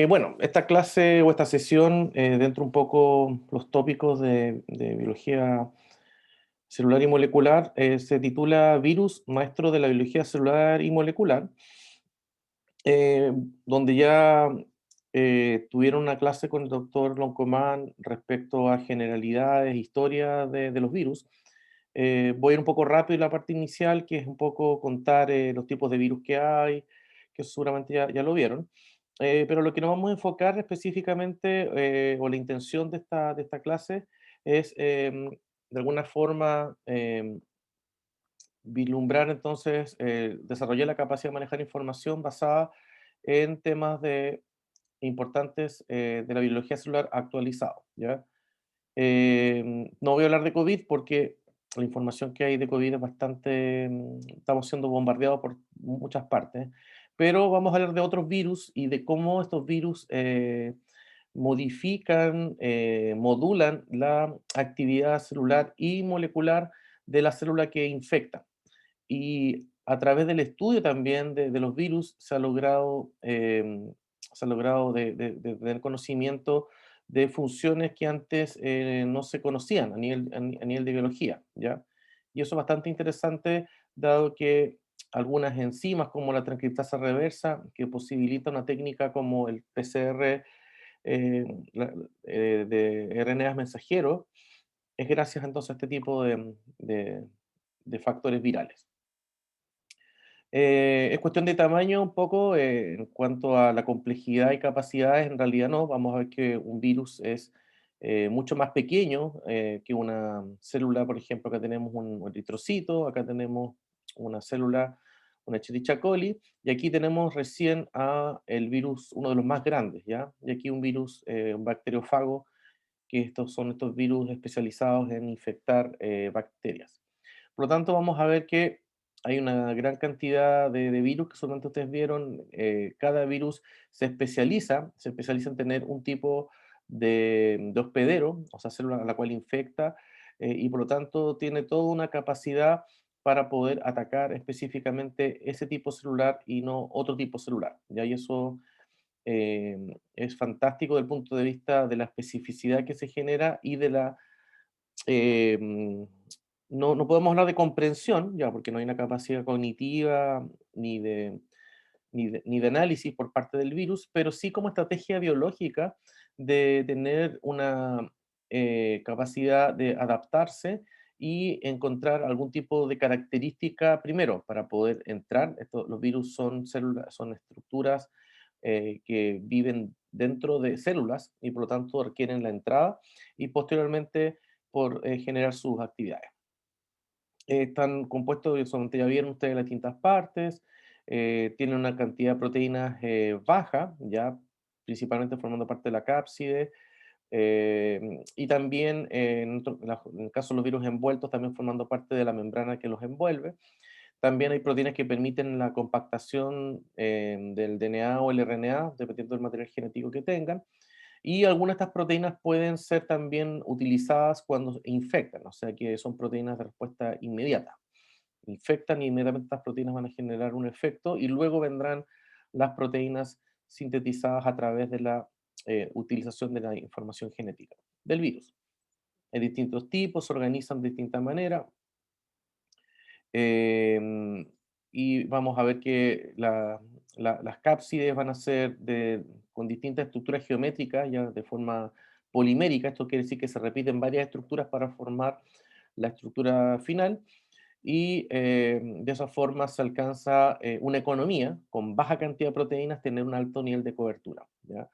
Bueno, esta clase o esta sesión, dentro un poco los tópicos de biología celular y molecular, se titula Virus, maestro de la biología celular y molecular, eh, donde ya tuvieron una clase con el doctor Loncomán respecto a generalidades, historia de los virus. Voy a ir un poco rápido en la parte inicial, que es un poco contar los tipos de virus que hay, que seguramente ya lo vieron. Pero lo que nos vamos a enfocar específicamente, o la intención de esta clase, es de alguna forma vislumbrar entonces, desarrollar la capacidad de manejar información basada en temas importantes de la biología celular actualizado, ¿ya? No voy a hablar de COVID porque la información que hay de COVID es bastante, estamos siendo bombardeados por muchas partes, pero vamos a hablar de otros virus y de cómo estos virus modifican, modulan la actividad celular y molecular de la célula que infecta. Y a través del estudio también de los virus se ha logrado de tener conocimiento de funciones que antes no se conocían a nivel de biología, ¿ya? Y eso es bastante interesante, dado que algunas enzimas, como la transcriptasa reversa, que posibilita una técnica como el PCR eh, de RNAs mensajeros, es gracias entonces a este tipo de factores virales. Es cuestión de tamaño un poco, en cuanto a la complejidad y capacidades, en realidad no, vamos a ver que un virus es mucho más pequeño que una célula, por ejemplo, acá tenemos un eritrocito, acá tenemos una célula, una Escherichia coli, y aquí tenemos recién a el virus, uno de los más grandes, ¿ya? Y aquí un virus, un bacteriófago, que estos son estos virus especializados en infectar bacterias. Por lo tanto, vamos a ver que hay una gran cantidad de virus que solamente ustedes vieron. Cada virus se especializa en tener un tipo de hospedero, o sea, célula a la cual infecta, y por lo tanto tiene toda una capacidad para poder atacar específicamente ese tipo celular y no otro tipo celular. ¿Ya? Y eso es fantástico desde el punto de vista de la especificidad que se genera y de la eh, mm, no podemos hablar de comprensión, ya, porque no hay una capacidad cognitiva ni de análisis por parte del virus, pero sí como estrategia biológica de tener una capacidad de adaptarse y encontrar algún tipo de característica primero para poder entrar. Los virus son células, son estructuras que viven dentro de células y por lo tanto requieren la entrada y posteriormente por generar sus actividades. Están compuestos, solamente ya vieron ustedes las distintas partes, tienen una cantidad de proteínas baja, ya principalmente formando parte de la cápside, y también en el caso de los virus envueltos, también formando parte de la membrana que los envuelve. También hay proteínas que permiten la compactación del DNA o el RNA, dependiendo del material genético que tengan. Y algunas de estas proteínas pueden ser también utilizadas cuando infectan, o sea que son proteínas de respuesta inmediata. Infectan y inmediatamente estas proteínas van a generar un efecto y luego vendrán las proteínas sintetizadas a través de la utilización de la información genética del virus. En distintos tipos, se organizan de distinta manera. em, y vamos a ver que las cápsides van a ser con distintas estructuras geométricas, ya de forma polimérica. Esto quiere decir que se repiten varias estructuras para formar la estructura final y de esa forma se alcanza una economía con baja cantidad de proteínas, tener un alto nivel de cobertura, ¿ya?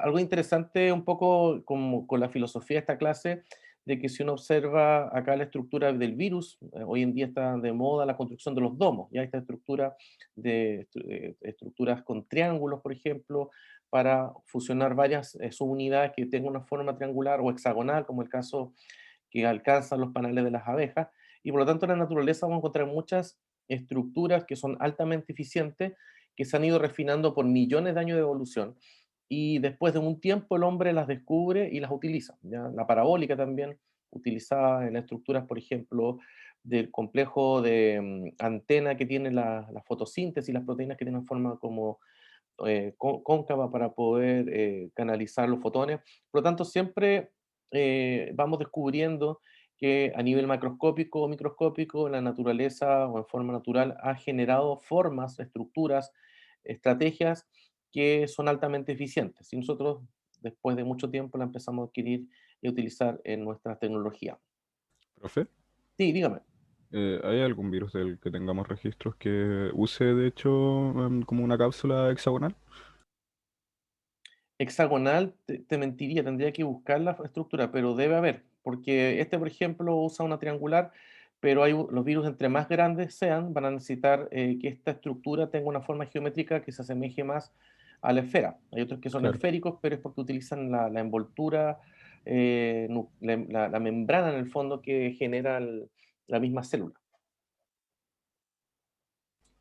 Algo interesante un poco como con la filosofía de esta clase, de que si uno observa acá la estructura del virus, hoy en día está de moda la construcción de los domos, ya esta estructura de estructuras con triángulos, por ejemplo, para fusionar varias subunidades que tengan una forma triangular o hexagonal, como el caso que alcanzan los panales de las abejas, y por lo tanto en la naturaleza vamos a encontrar muchas estructuras que son altamente eficientes, que se han ido refinando por millones de años de evolución, y después de un tiempo el hombre las descubre y las utiliza. ¿Ya? La parabólica también, utilizada en las estructuras, por ejemplo, del complejo de antena que tiene la fotosíntesis, las proteínas que tienen forma como cóncava para poder canalizar los fotones. Por lo tanto, siempre vamos descubriendo que a nivel macroscópico o microscópico, la naturaleza o en forma natural ha generado formas, estructuras, estrategias que son altamente eficientes. Y nosotros, después de mucho tiempo, la empezamos a adquirir y a utilizar en nuestra tecnología. Profe, Sí, dígame. ¿hay algún virus del que tengamos registros que use, de hecho, como una cápsula hexagonal? Hexagonal, te mentiría, tendría que buscar la estructura, pero debe haber, porque este, por ejemplo, usa una triangular, pero los virus entre más grandes sean, van a necesitar que esta estructura tenga una forma geométrica que se asemeje más a la esfera. Hay otros que son Claro, esféricos, pero es porque utilizan la envoltura, la membrana en el fondo que genera la misma célula.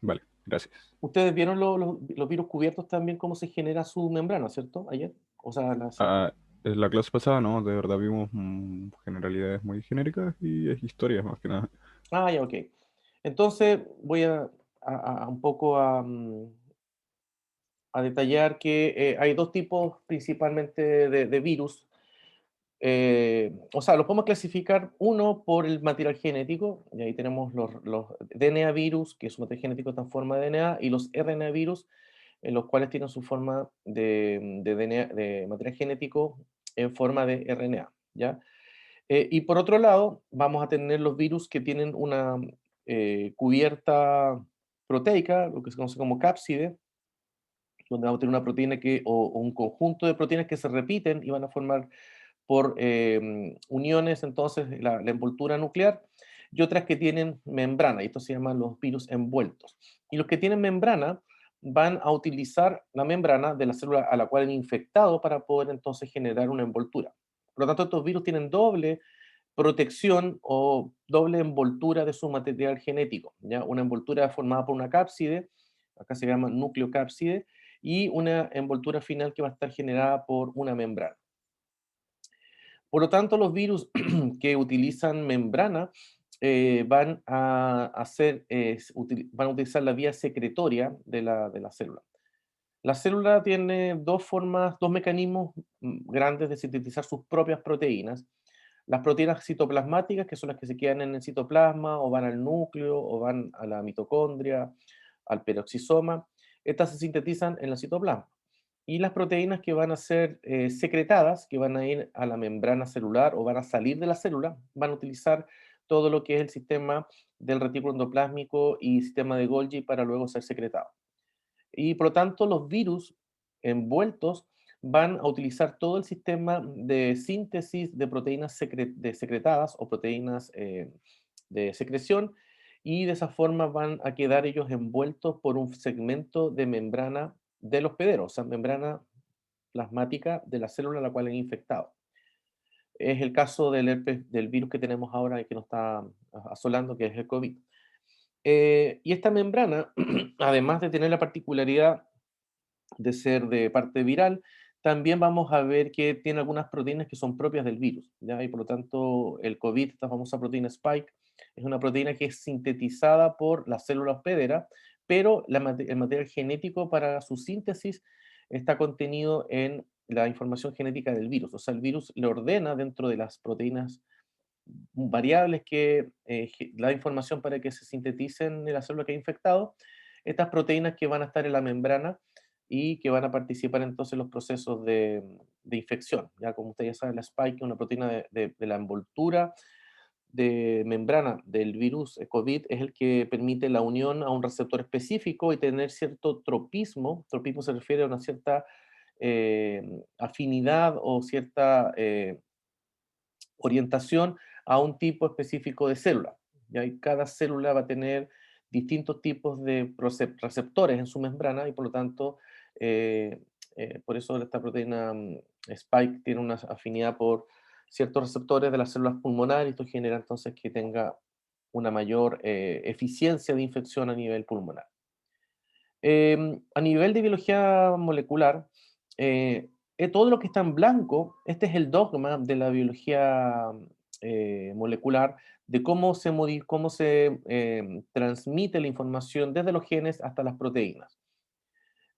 vale, gracias. Ustedes vieron los virus cubiertos también, cómo se genera su membrana, ¿cierto? Ayer. O sea, Ah, en la clase pasada, no, de verdad vimos generalidades muy genéricas y historias más que nada. Ah, ya, ok. Entonces voy a un poco a detallar que hay dos tipos principalmente de virus. O sea, los podemos clasificar uno por el material genético, y ahí tenemos los DNA virus, que su material genético está en forma de DNA, y los RNA virus, en los cuales tienen su forma de DNA, de material genético en forma de RNA, ¿ya? Y por otro lado, vamos a tener los virus que tienen una cubierta proteica, lo que se conoce como cápside, donde vamos a tener una proteína o un conjunto de proteínas que se repiten y van a formar por uniones, entonces, la envoltura nuclear, y otras que tienen membrana, y estos se llaman los virus envueltos. Y los que tienen membrana van a utilizar la membrana de la célula a la cual han infectado para poder entonces generar una envoltura. Por lo tanto, estos virus tienen doble protección o doble envoltura de su material genético, ¿ya? Una envoltura formada por una cápside, acá se llama nucleocápside, y una envoltura final que va a estar generada por una membrana. Por lo tanto, los virus que utilizan membrana van a utilizar la vía secretoria de la célula. La célula tiene dos formas, dos mecanismos grandes de sintetizar sus propias proteínas. Las proteínas citoplasmáticas, que son las que se quedan en el citoplasma, o van al núcleo, o van a la mitocondria, al peroxisoma, estas se sintetizan en el citoplasma. Y las proteínas que van a ser secretadas, que van a ir a la membrana celular o van a salir de la célula, van a utilizar todo lo que es el sistema del retículo endoplásmico y sistema de Golgi para luego ser secretados. Y por lo tanto, los virus envueltos van a utilizar todo el sistema de síntesis de proteínas secretadas o proteínas de secreción, y de esa forma van a quedar ellos envueltos por un segmento de membrana del hospedero, o sea, membrana plasmática de la célula a la cual han infectado. Es el caso del herpes, del virus que tenemos ahora y que nos está asolando, que es el COVID. Y esta membrana, además de tener la particularidad de ser de parte viral, también vamos a ver que tiene algunas proteínas que son propias del virus, ¿ya? Y por lo tanto, el COVID, esta famosa proteína Spike, es una proteína que es sintetizada por la célula hospedera, pero el material genético para su síntesis está contenido en la información genética del virus. O sea, el virus le ordena dentro de las proteínas variables que la información para que se sinteticen en la célula que ha infectado, estas proteínas que van a estar en la membrana y que van a participar entonces en los procesos de infección. Ya como ustedes ya saben, la spike es una proteína de la envoltura de membrana del virus COVID, es el que permite la unión a un receptor específico y tener cierto tropismo. Tropismo se refiere a una cierta afinidad o cierta orientación a un tipo específico de célula. ¿Ya? Y cada célula va a tener distintos tipos de receptores en su membrana, y por lo tanto, eh, por eso esta proteína Spike tiene una afinidad por ciertos receptores de las células pulmonares, y esto genera entonces que tenga una mayor eficiencia de infección a nivel pulmonar. A nivel de biología molecular, todo lo que está en blanco, este es el dogma de la biología molecular, de cómo se transmite la información desde los genes hasta las proteínas.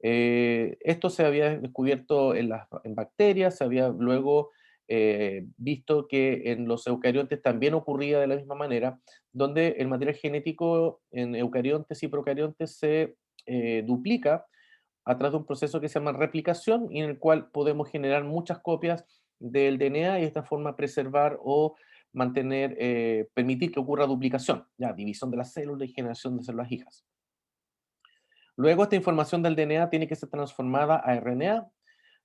Esto se había descubierto en bacterias, se había luego visto que en los eucariontes también ocurría de la misma manera, donde el material genético en eucariontes y procariontes se duplica a través de un proceso que se llama replicación y en el cual podemos generar muchas copias del DNA y de esta forma preservar o mantener, permitir que ocurra duplicación, ya, división de las células y generación de células hijas. Luego esta información del DNA tiene que ser transformada a RNA.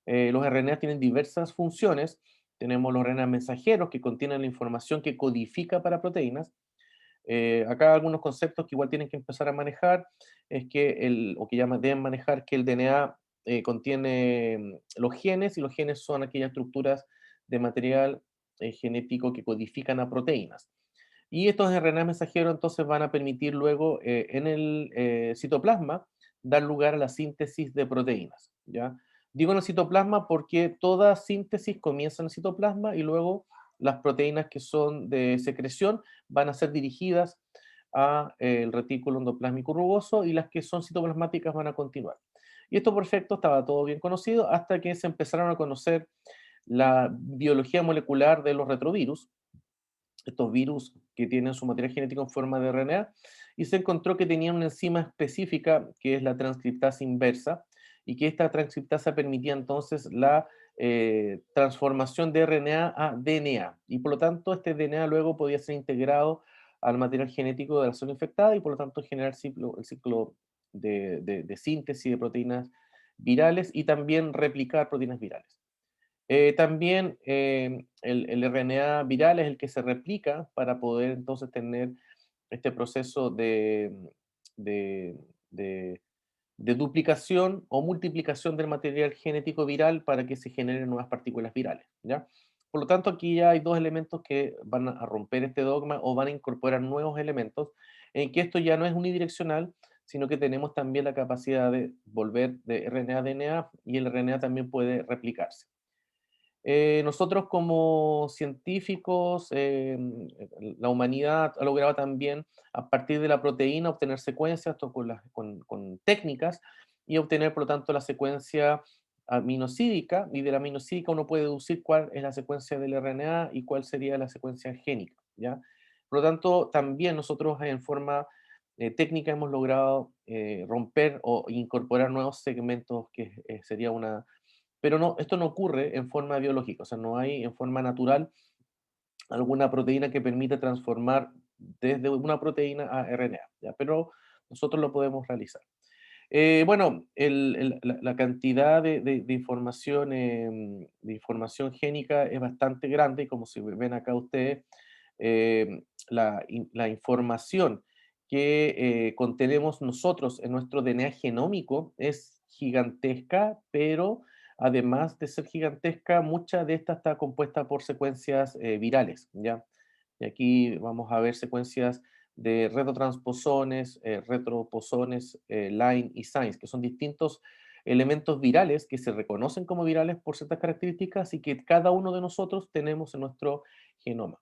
Los RNA tienen diversas funciones. Tenemos los RNA mensajeros que contienen la información que codifica para proteínas. Acá algunos conceptos que igual tienen que empezar a manejar es que o que ya deben manejar que el DNA contiene los genes y los genes son aquellas estructuras de material genético que codifican a proteínas. Y estos RNA mensajeros entonces van a permitir luego en el citoplasma dar lugar a la síntesis de proteínas, ¿ya? Digo en el citoplasma porque toda síntesis comienza en el citoplasma y luego las proteínas que son de secreción van a ser dirigidas a el retículo endoplásmico rugoso y las que son citoplasmáticas van a continuar. Y esto perfecto estaba todo bien conocido hasta que se empezaron a conocer la biología molecular de los retrovirus, estos virus que tienen su material genético en forma de RNA, y se encontró que tenían una enzima específica que es la transcriptasa inversa, y que esta transcriptasa permitía entonces la transformación de RNA a DNA, y por lo tanto este DNA luego podía ser integrado al material genético de la zona infectada y por lo tanto generar el ciclo de síntesis de proteínas virales y también replicar proteínas virales. También el RNA viral es el que se replica para poder entonces tener este proceso de, de- de duplicación o multiplicación del material genético viral para que se generen nuevas partículas virales, ¿ya? Por lo tanto, aquí ya hay dos elementos que van a romper este dogma o van a incorporar nuevos elementos en que esto ya no es unidireccional, sino que tenemos también la capacidad de volver de RNA a DNA y el RNA también puede replicarse. Nosotros como científicos, la humanidad ha logrado también a partir de la proteína obtener secuencias con técnicas y obtener por lo tanto la secuencia aminosídica y de la aminosídica uno puede deducir cuál es la secuencia del RNA y cuál sería la secuencia génica, ¿ya? Por lo tanto, también nosotros en forma técnica hemos logrado romper o incorporar nuevos segmentos que sería una, pero no, esto no ocurre en forma biológica, o sea, no hay en forma natural alguna proteína que permita transformar desde una proteína a RNA, ¿ya? Pero nosotros lo podemos realizar. Bueno, la cantidad de información génica es bastante grande, y como si ven acá ustedes, la información que contenemos nosotros en nuestro DNA genómico es gigantesca, pero además de ser gigantesca, mucha de esta está compuesta por secuencias virales, ¿ya? Y aquí vamos a ver secuencias de retrotransposones, retroposones, line y SINES, que son distintos elementos virales que se reconocen como virales por ciertas características y que cada uno de nosotros tenemos en nuestro genoma.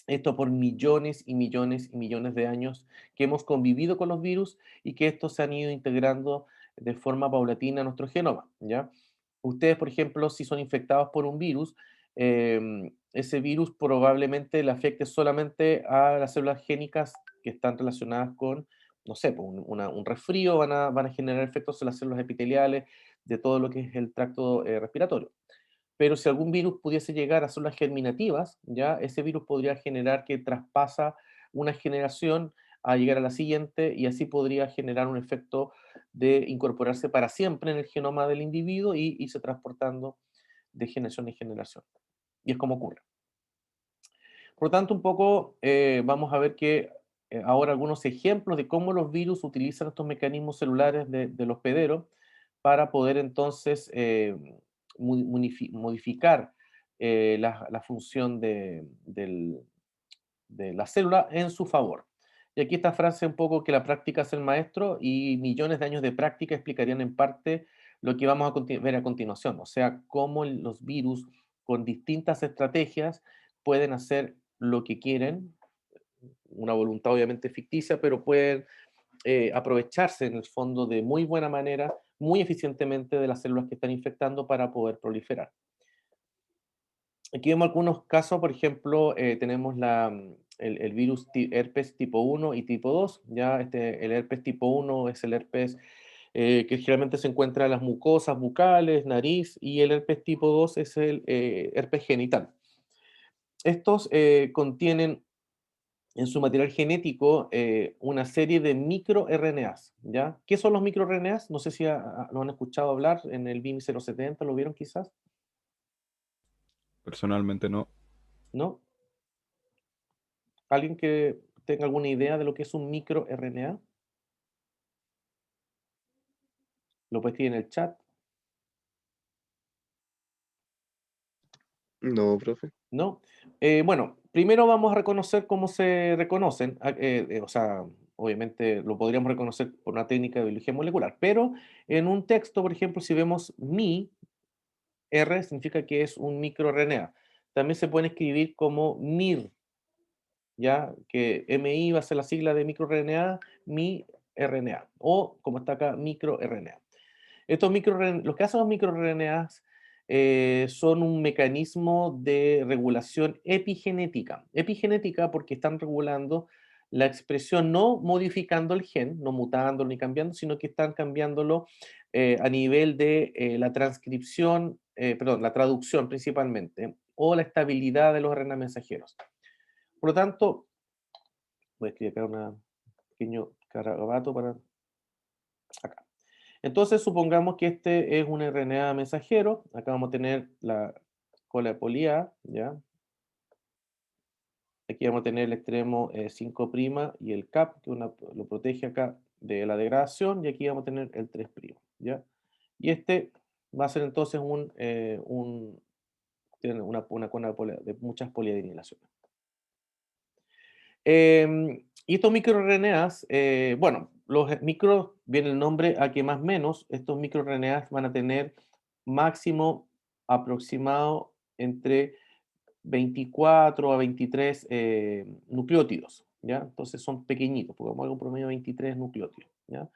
Esto por millones y millones y millones de años que hemos convivido con los virus y que estos se han ido integrando de forma paulatina a nuestro genoma, ¿ya? Ustedes, por ejemplo, si son infectados por un virus, ese virus probablemente le afecte solamente a las células génicas que están relacionadas con, no sé, pues, un resfrío, van a generar efectos en las células epiteliales de todo lo que es el tracto respiratorio. Pero si algún virus pudiese llegar a células germinativas, ya ese virus podría generar que traspasa una generación a llegar a la siguiente y así podría generar un efecto de incorporarse para siempre en el genoma del individuo y irse transportando de generación en generación. Y es como ocurre. Por lo tanto, un poco vamos a ver que ahora algunos ejemplos de cómo los virus utilizan estos mecanismos celulares del hospedero para poder entonces modificar la función de la célula en su favor. Y aquí esta frase un poco que la práctica es el maestro y millones de años de práctica explicarían en parte lo que vamos a ver a continuación, o sea, cómo los virus con distintas estrategias pueden hacer lo que quieren, una voluntad obviamente ficticia, pero pueden aprovecharse en el fondo de muy buena manera muy eficientemente de las células que están infectando para poder proliferar. Aquí vemos algunos casos, por ejemplo, tenemos el virus herpes tipo 1 y tipo 2. ¿Ya? El herpes tipo 1 es el herpes que generalmente se encuentra en las mucosas bucales, nariz, y el herpes tipo 2 es el herpes genital. Estos contienen en su material genético una serie de microRNAs, ¿ya? ¿Qué son los microRNAs? No sé si lo han escuchado hablar en el BIM 070, ¿lo vieron quizás? Personalmente no. ¿No? ¿Alguien que tenga alguna idea de lo que es un microRNA? Lo puede escribir en el chat, No, profe. ¿no? Bueno, primero vamos a reconocer cómo se reconocen, o sea, obviamente lo podríamos reconocer por una técnica de biología molecular, pero en un texto, por ejemplo, si vemos R significa que es un microRNA. También se puede escribir como MIR, ¿ya? Que MI va a ser la sigla de microRNA, miRNA, o como está acá, microRNA. Lo que hacen los microRNAs son un mecanismo de regulación epigenética. Epigenética porque están regulando la expresión, no modificando el gen, no mutándolo ni cambiando, sino que están cambiándolo a nivel de la transcripción, perdón, la traducción principalmente, o la estabilidad de los RNA mensajeros. Por lo tanto, voy a escribir acá un pequeño carabato para acá. Entonces, supongamos que este es un RNA mensajero. Acá vamos a tener la cola de poli A, ¿ya? Aquí vamos a tener el extremo 5' y el CAP, que lo protege acá de la degradación, y aquí vamos a tener el 3', ¿ya? Y este va a ser entonces tiene una cola de muchas poliadinilaciones. Y estos microRNAs, bueno, los micros, viene el nombre a que más o menos, estos microRNAs van a tener máximo aproximado entre 24 a 23 nucleótidos, ¿ya? Entonces son pequeñitos, porque vamos a un promedio de 23 nucleótidos, ¿ya?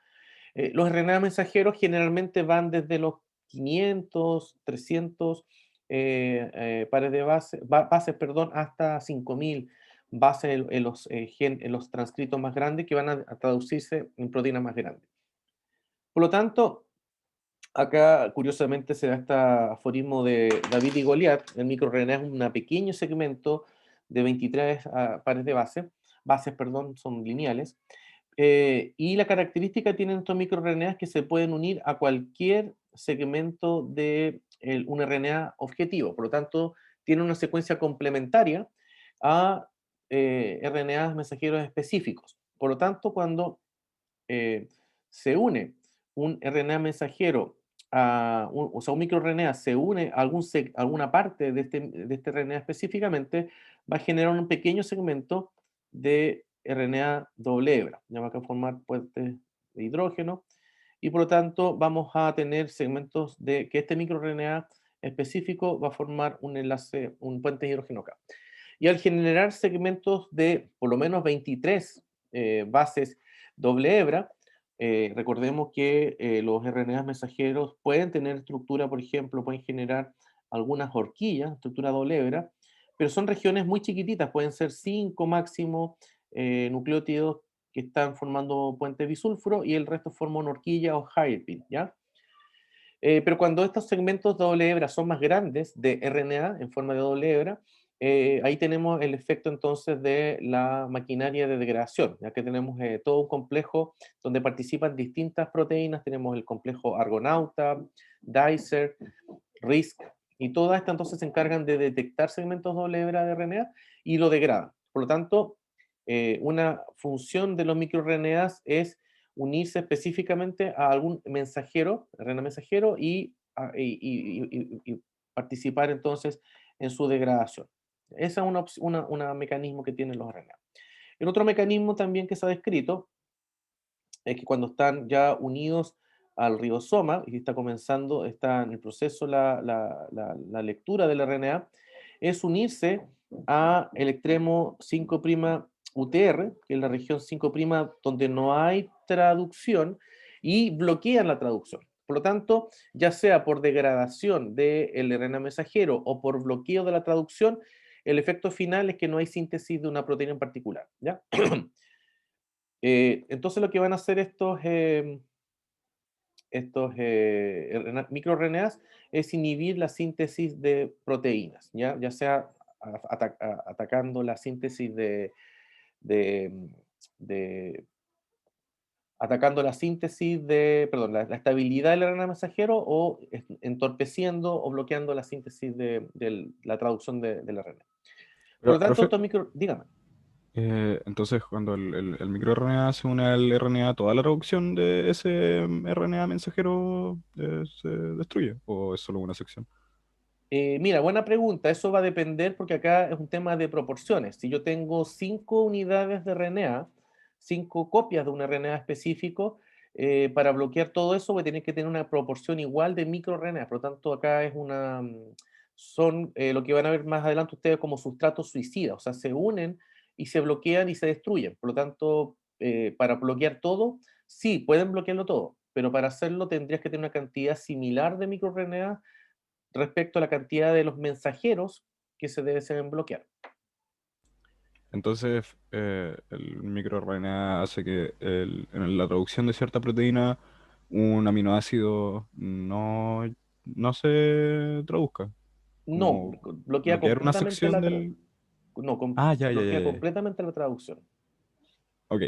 Los RNA mensajeros generalmente van desde los 500, 300 pares de bases, perdón, hasta 5000 bases en los transcritos más grandes que van a traducirse en proteínas más grandes. Por lo tanto, acá curiosamente se da este aforismo de David y Goliat. El microRNA es un pequeño segmento de 23 pares de bases, perdón, son lineales, y la característica que tienen estos microRNAs es que se pueden unir a cualquier segmento de un RNA objetivo. Por lo tanto, tiene una secuencia complementaria a RNAs mensajeros específicos. Por lo tanto, cuando eh, se une un RNA mensajero, o sea, un microRNA se une a alguna parte de este RNA específicamente, va a generar un pequeño segmento de RNA doble hebra. Ya va a formar puentes de hidrógeno y por lo tanto vamos a tener segmentos de que este microRNA específico va a formar un enlace, un puente de hidrógeno acá. Y al generar segmentos de por lo menos 23 bases doble hebra, recordemos que los RNAs mensajeros pueden tener estructura, por ejemplo, pueden generar algunas horquillas, estructura doble hebra, pero son regiones muy chiquititas, pueden ser 5 máximo nucleótidos que están formando puente bisulfuro y el resto forma una horquilla o hairpin, ¿ya? Pero cuando estos segmentos doble hebra son más grandes de RNA en forma de doble hebra, ahí tenemos el efecto entonces de la maquinaria de degradación, ya que tenemos todo un complejo donde participan distintas proteínas, tenemos el complejo Argonauta, Dicer, RISC, y todas estas entonces se encargan de detectar segmentos doble hebra de RNA y lo degradan. Por lo tanto, una función de los microRNAs es unirse específicamente a algún mensajero, RNA mensajero, y participar entonces en su degradación. Ese es un mecanismo que tienen los RNA. El otro mecanismo también que se ha descrito es que cuando están ya unidos al ribosoma y está en el proceso la lectura del RNA, es unirse a el extremo 5' UTR, que es la región 5' donde no hay traducción, y bloquean la traducción. Por lo tanto, ya sea por degradación del RNA mensajero o por bloqueo de la traducción, el efecto final es que no hay síntesis de una proteína en particular, ¿ya? Entonces lo que van a hacer microRNAs es inhibir la síntesis de proteínas, ya sea atacando la síntesis de, de- atacando la síntesis perdón, la estabilidad del RNA mensajero o entorpeciendo o bloqueando la síntesis de la traducción del RNA. Por lo Pero, tanto, profe, dígame. entonces cuando el microRNA se une al RNA, ¿toda la traducción de ese RNA mensajero se destruye? ¿O es solo una sección? Mira, buena pregunta. Eso va a depender porque acá es un tema de proporciones. Si yo tengo 5 unidades de RNA, 5 copias de un RNA específico, para bloquear todo eso voy a tener que tener una proporción igual de microRNA. Por lo tanto, acá son lo que van a ver más adelante ustedes como sustratos suicidas. O sea, se unen y se bloquean y se destruyen. Por lo tanto, para bloquear todo, sí, pueden bloquearlo todo, pero para hacerlo tendrías que tener una cantidad similar de microRNA respecto a la cantidad de los mensajeros que se deben bloquear. Entonces, el microRNA hace que en la traducción de cierta proteína un aminoácido no se traduzca. No, Como bloquea bloquear una completamente sección del... no, Ah, ya, ya, ya, bloquea ya. completamente la traducción. Ok,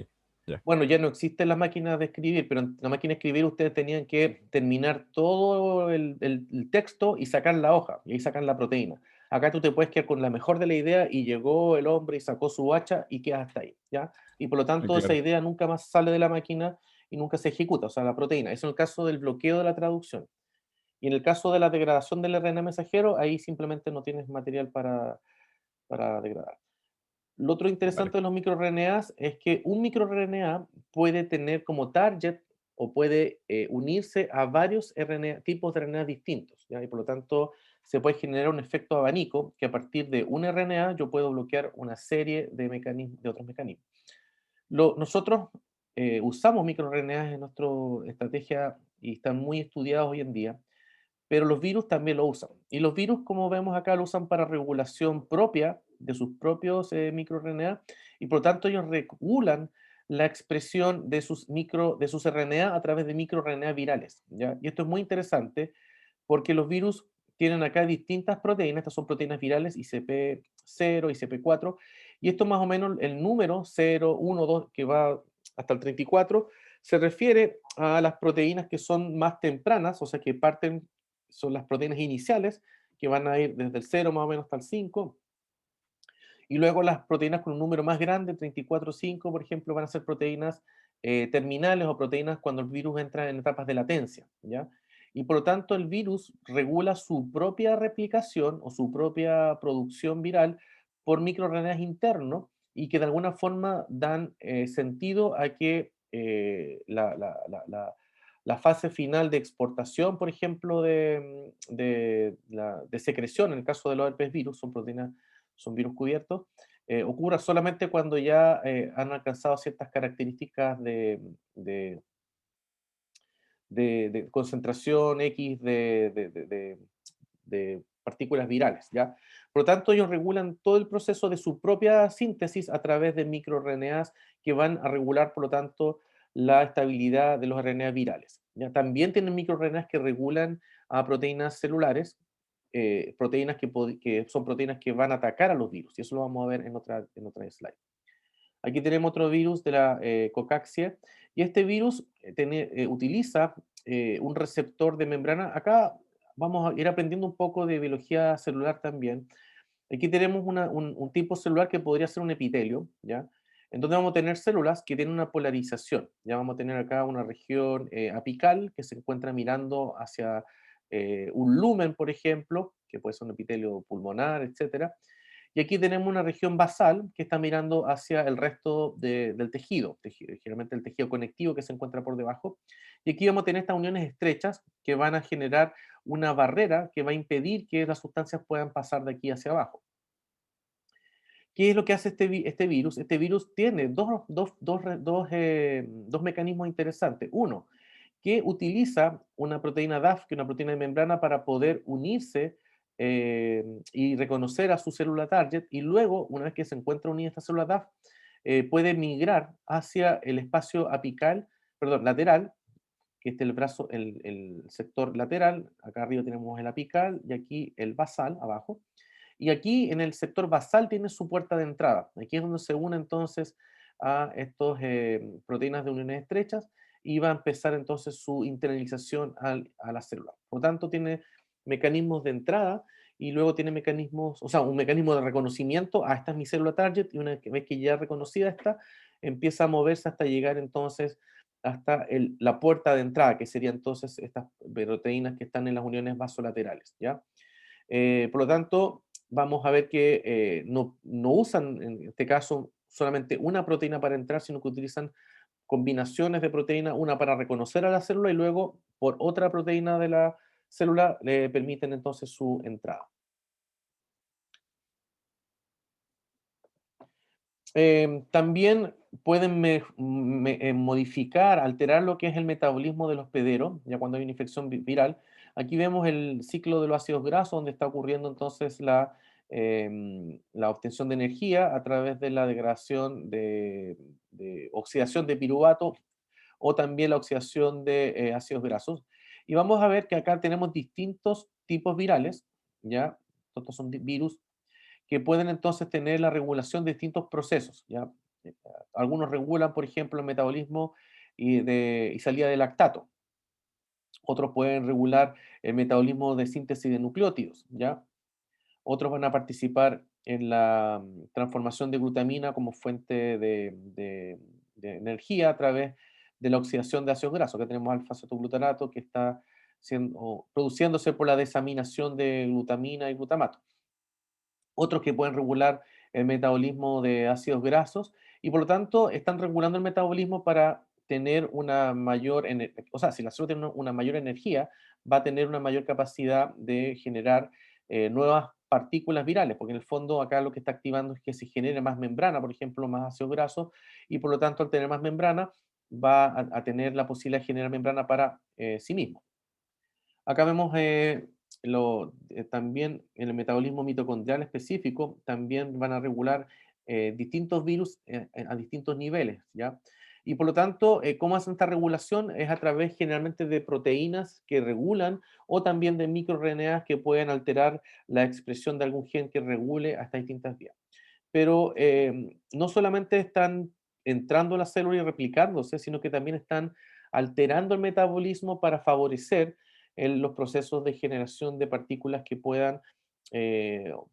ya. Bueno, ya no existen las máquinas de escribir, pero en la máquina de escribir ustedes tenían que terminar todo el texto y sacar la hoja, y ahí sacan la proteína. Acá tú te puedes quedar con la mejor de la idea y llegó el hombre y sacó su hacha y quedas hasta ahí, ¿ya? Y por lo tanto esa Claro. idea nunca más sale de la máquina y nunca se ejecuta, o sea, la proteína. Eso en el caso del bloqueo de la traducción. Y en el caso de la degradación del RNA mensajero, ahí simplemente no tienes material para degradar. Lo otro Vale. interesante de los microRNAs es que un microRNA puede tener como target o puede unirse a varios tipos de RNA distintos, ¿ya? Y por lo tanto se puede generar un efecto abanico que a partir de un RNA yo puedo bloquear una serie de otros mecanismos. Nosotros usamos microRNAs en nuestra estrategia y están muy estudiados hoy en día, pero los virus también lo usan. Y los virus, como vemos acá, lo usan para regulación propia de sus propios microRNA y por lo tanto ellos regulan la expresión de sus RNA a través de microRNA virales, ¿ya? Y esto es muy interesante porque los virus tienen acá distintas proteínas, estas son proteínas virales ICP0, ICP4, y esto más o menos el número 0, 1, 2, que va hasta el 34, se refiere a las proteínas que son más tempranas, o sea, que parten, son las proteínas iniciales, que van a ir desde el 0 más o menos hasta el 5, y luego las proteínas con un número más grande, 34, 5, por ejemplo, van a ser proteínas terminales o proteínas cuando el virus entra en etapas de latencia, ¿ya? Y por lo tanto el virus regula su propia replicación o su propia producción viral por microRNAs internos y que de alguna forma dan sentido a que la fase final de exportación, por ejemplo, de secreción, en el caso de los herpes virus, son virus cubiertos, ocurra solamente cuando ya han alcanzado ciertas características de concentración X de partículas virales, ¿ya? Por lo tanto, ellos regulan todo el proceso de su propia síntesis a través de microRNAs que van a regular, por lo tanto, la estabilidad de los RNA virales, ¿ya? También tienen microRNAs que regulan a proteínas celulares, proteínas que son proteínas que van a atacar a los virus, y eso lo vamos a ver en otra slide. Aquí tenemos otro virus de la cocaxia, y este virus utiliza un receptor de membrana. Acá vamos a ir aprendiendo un poco de biología celular también. Aquí tenemos un tipo celular que podría ser un epitelio, ¿ya? En donde vamos a tener células que tienen una polarización. Ya vamos a tener acá una región apical que se encuentra mirando hacia un lumen, por ejemplo, que puede ser un epitelio pulmonar, etcétera. Y aquí tenemos una región basal que está mirando hacia el resto del tejido, generalmente el tejido conectivo que se encuentra por debajo. Y aquí vamos a tener estas uniones estrechas que van a generar una barrera que va a impedir que las sustancias puedan pasar de aquí hacia abajo. ¿Qué es lo que hace este virus? Este virus tiene dos mecanismos interesantes. Uno, que utiliza una proteína DAF, que es una proteína de membrana, para poder unirse y reconocer a su célula target, y luego, una vez que se encuentra unida esta célula DAF, puede migrar hacia el espacio apical, perdón, lateral, que este es el brazo, el sector lateral. Acá arriba tenemos el apical y aquí el basal, abajo. Y aquí en el sector basal tiene su puerta de entrada. Aquí es donde se une entonces a estos proteínas de uniones estrechas, y va a empezar entonces su internalización a la célula. Por lo tanto, tiene mecanismos de entrada y luego tiene mecanismos, o sea, un mecanismo de reconocimiento: a esta es mi célula target, y una vez que ya reconocida está, empieza a moverse hasta llegar entonces hasta la puerta de entrada, que serían entonces estas proteínas que están en las uniones vasolaterales, ¿ya? Por lo tanto, vamos a ver que no usan en este caso solamente una proteína para entrar, sino que utilizan combinaciones de proteínas, una para reconocer a la célula y luego por otra proteína de la célula le permiten entonces su entrada. También pueden modificar, alterar lo que es el metabolismo del hospedero, ya cuando hay una infección viral. Aquí vemos el ciclo de los ácidos grasos, donde está ocurriendo entonces la obtención de energía a través de la degradación de oxidación de piruvato, o también la oxidación de ácidos grasos. Y vamos a ver que acá tenemos distintos tipos virales, ¿ya? Estos son virus que pueden entonces tener la regulación de distintos procesos, ¿ya? Eh, Algunos regulan, por ejemplo, el metabolismo y salida de lactato. Otros pueden regular el metabolismo de síntesis de nucleótidos, ¿ya? Otros van a participar en la transformación de glutamina como fuente de energía a través de la oxidación de ácidos grasos. Acá tenemos alfa-cetoglutarato, que está produciéndose por la desaminación de glutamina y glutamato. Otros que pueden regular el metabolismo de ácidos grasos, y por lo tanto están regulando el metabolismo para tener una mayor, o sea, si la célula tiene una mayor energía, va a tener una mayor capacidad de generar nuevas partículas virales, porque en el fondo acá lo que está activando es que se genere más membrana, por ejemplo, más ácidos grasos, y por lo tanto al tener más membrana va a tener la posibilidad de generar membrana para sí mismo. Acá vemos también en el metabolismo mitocondrial específico, también van a regular distintos virus a distintos niveles, ¿ya? Y por lo tanto, ¿cómo hacen esta regulación? Es a través generalmente de proteínas que regulan, o también de microRNAs que pueden alterar la expresión de algún gen que regule a estas distintas vías. Pero no solamente están entrando a la célula y replicándose, sino que también están alterando el metabolismo para favorecer los procesos de generación de partículas que puedan,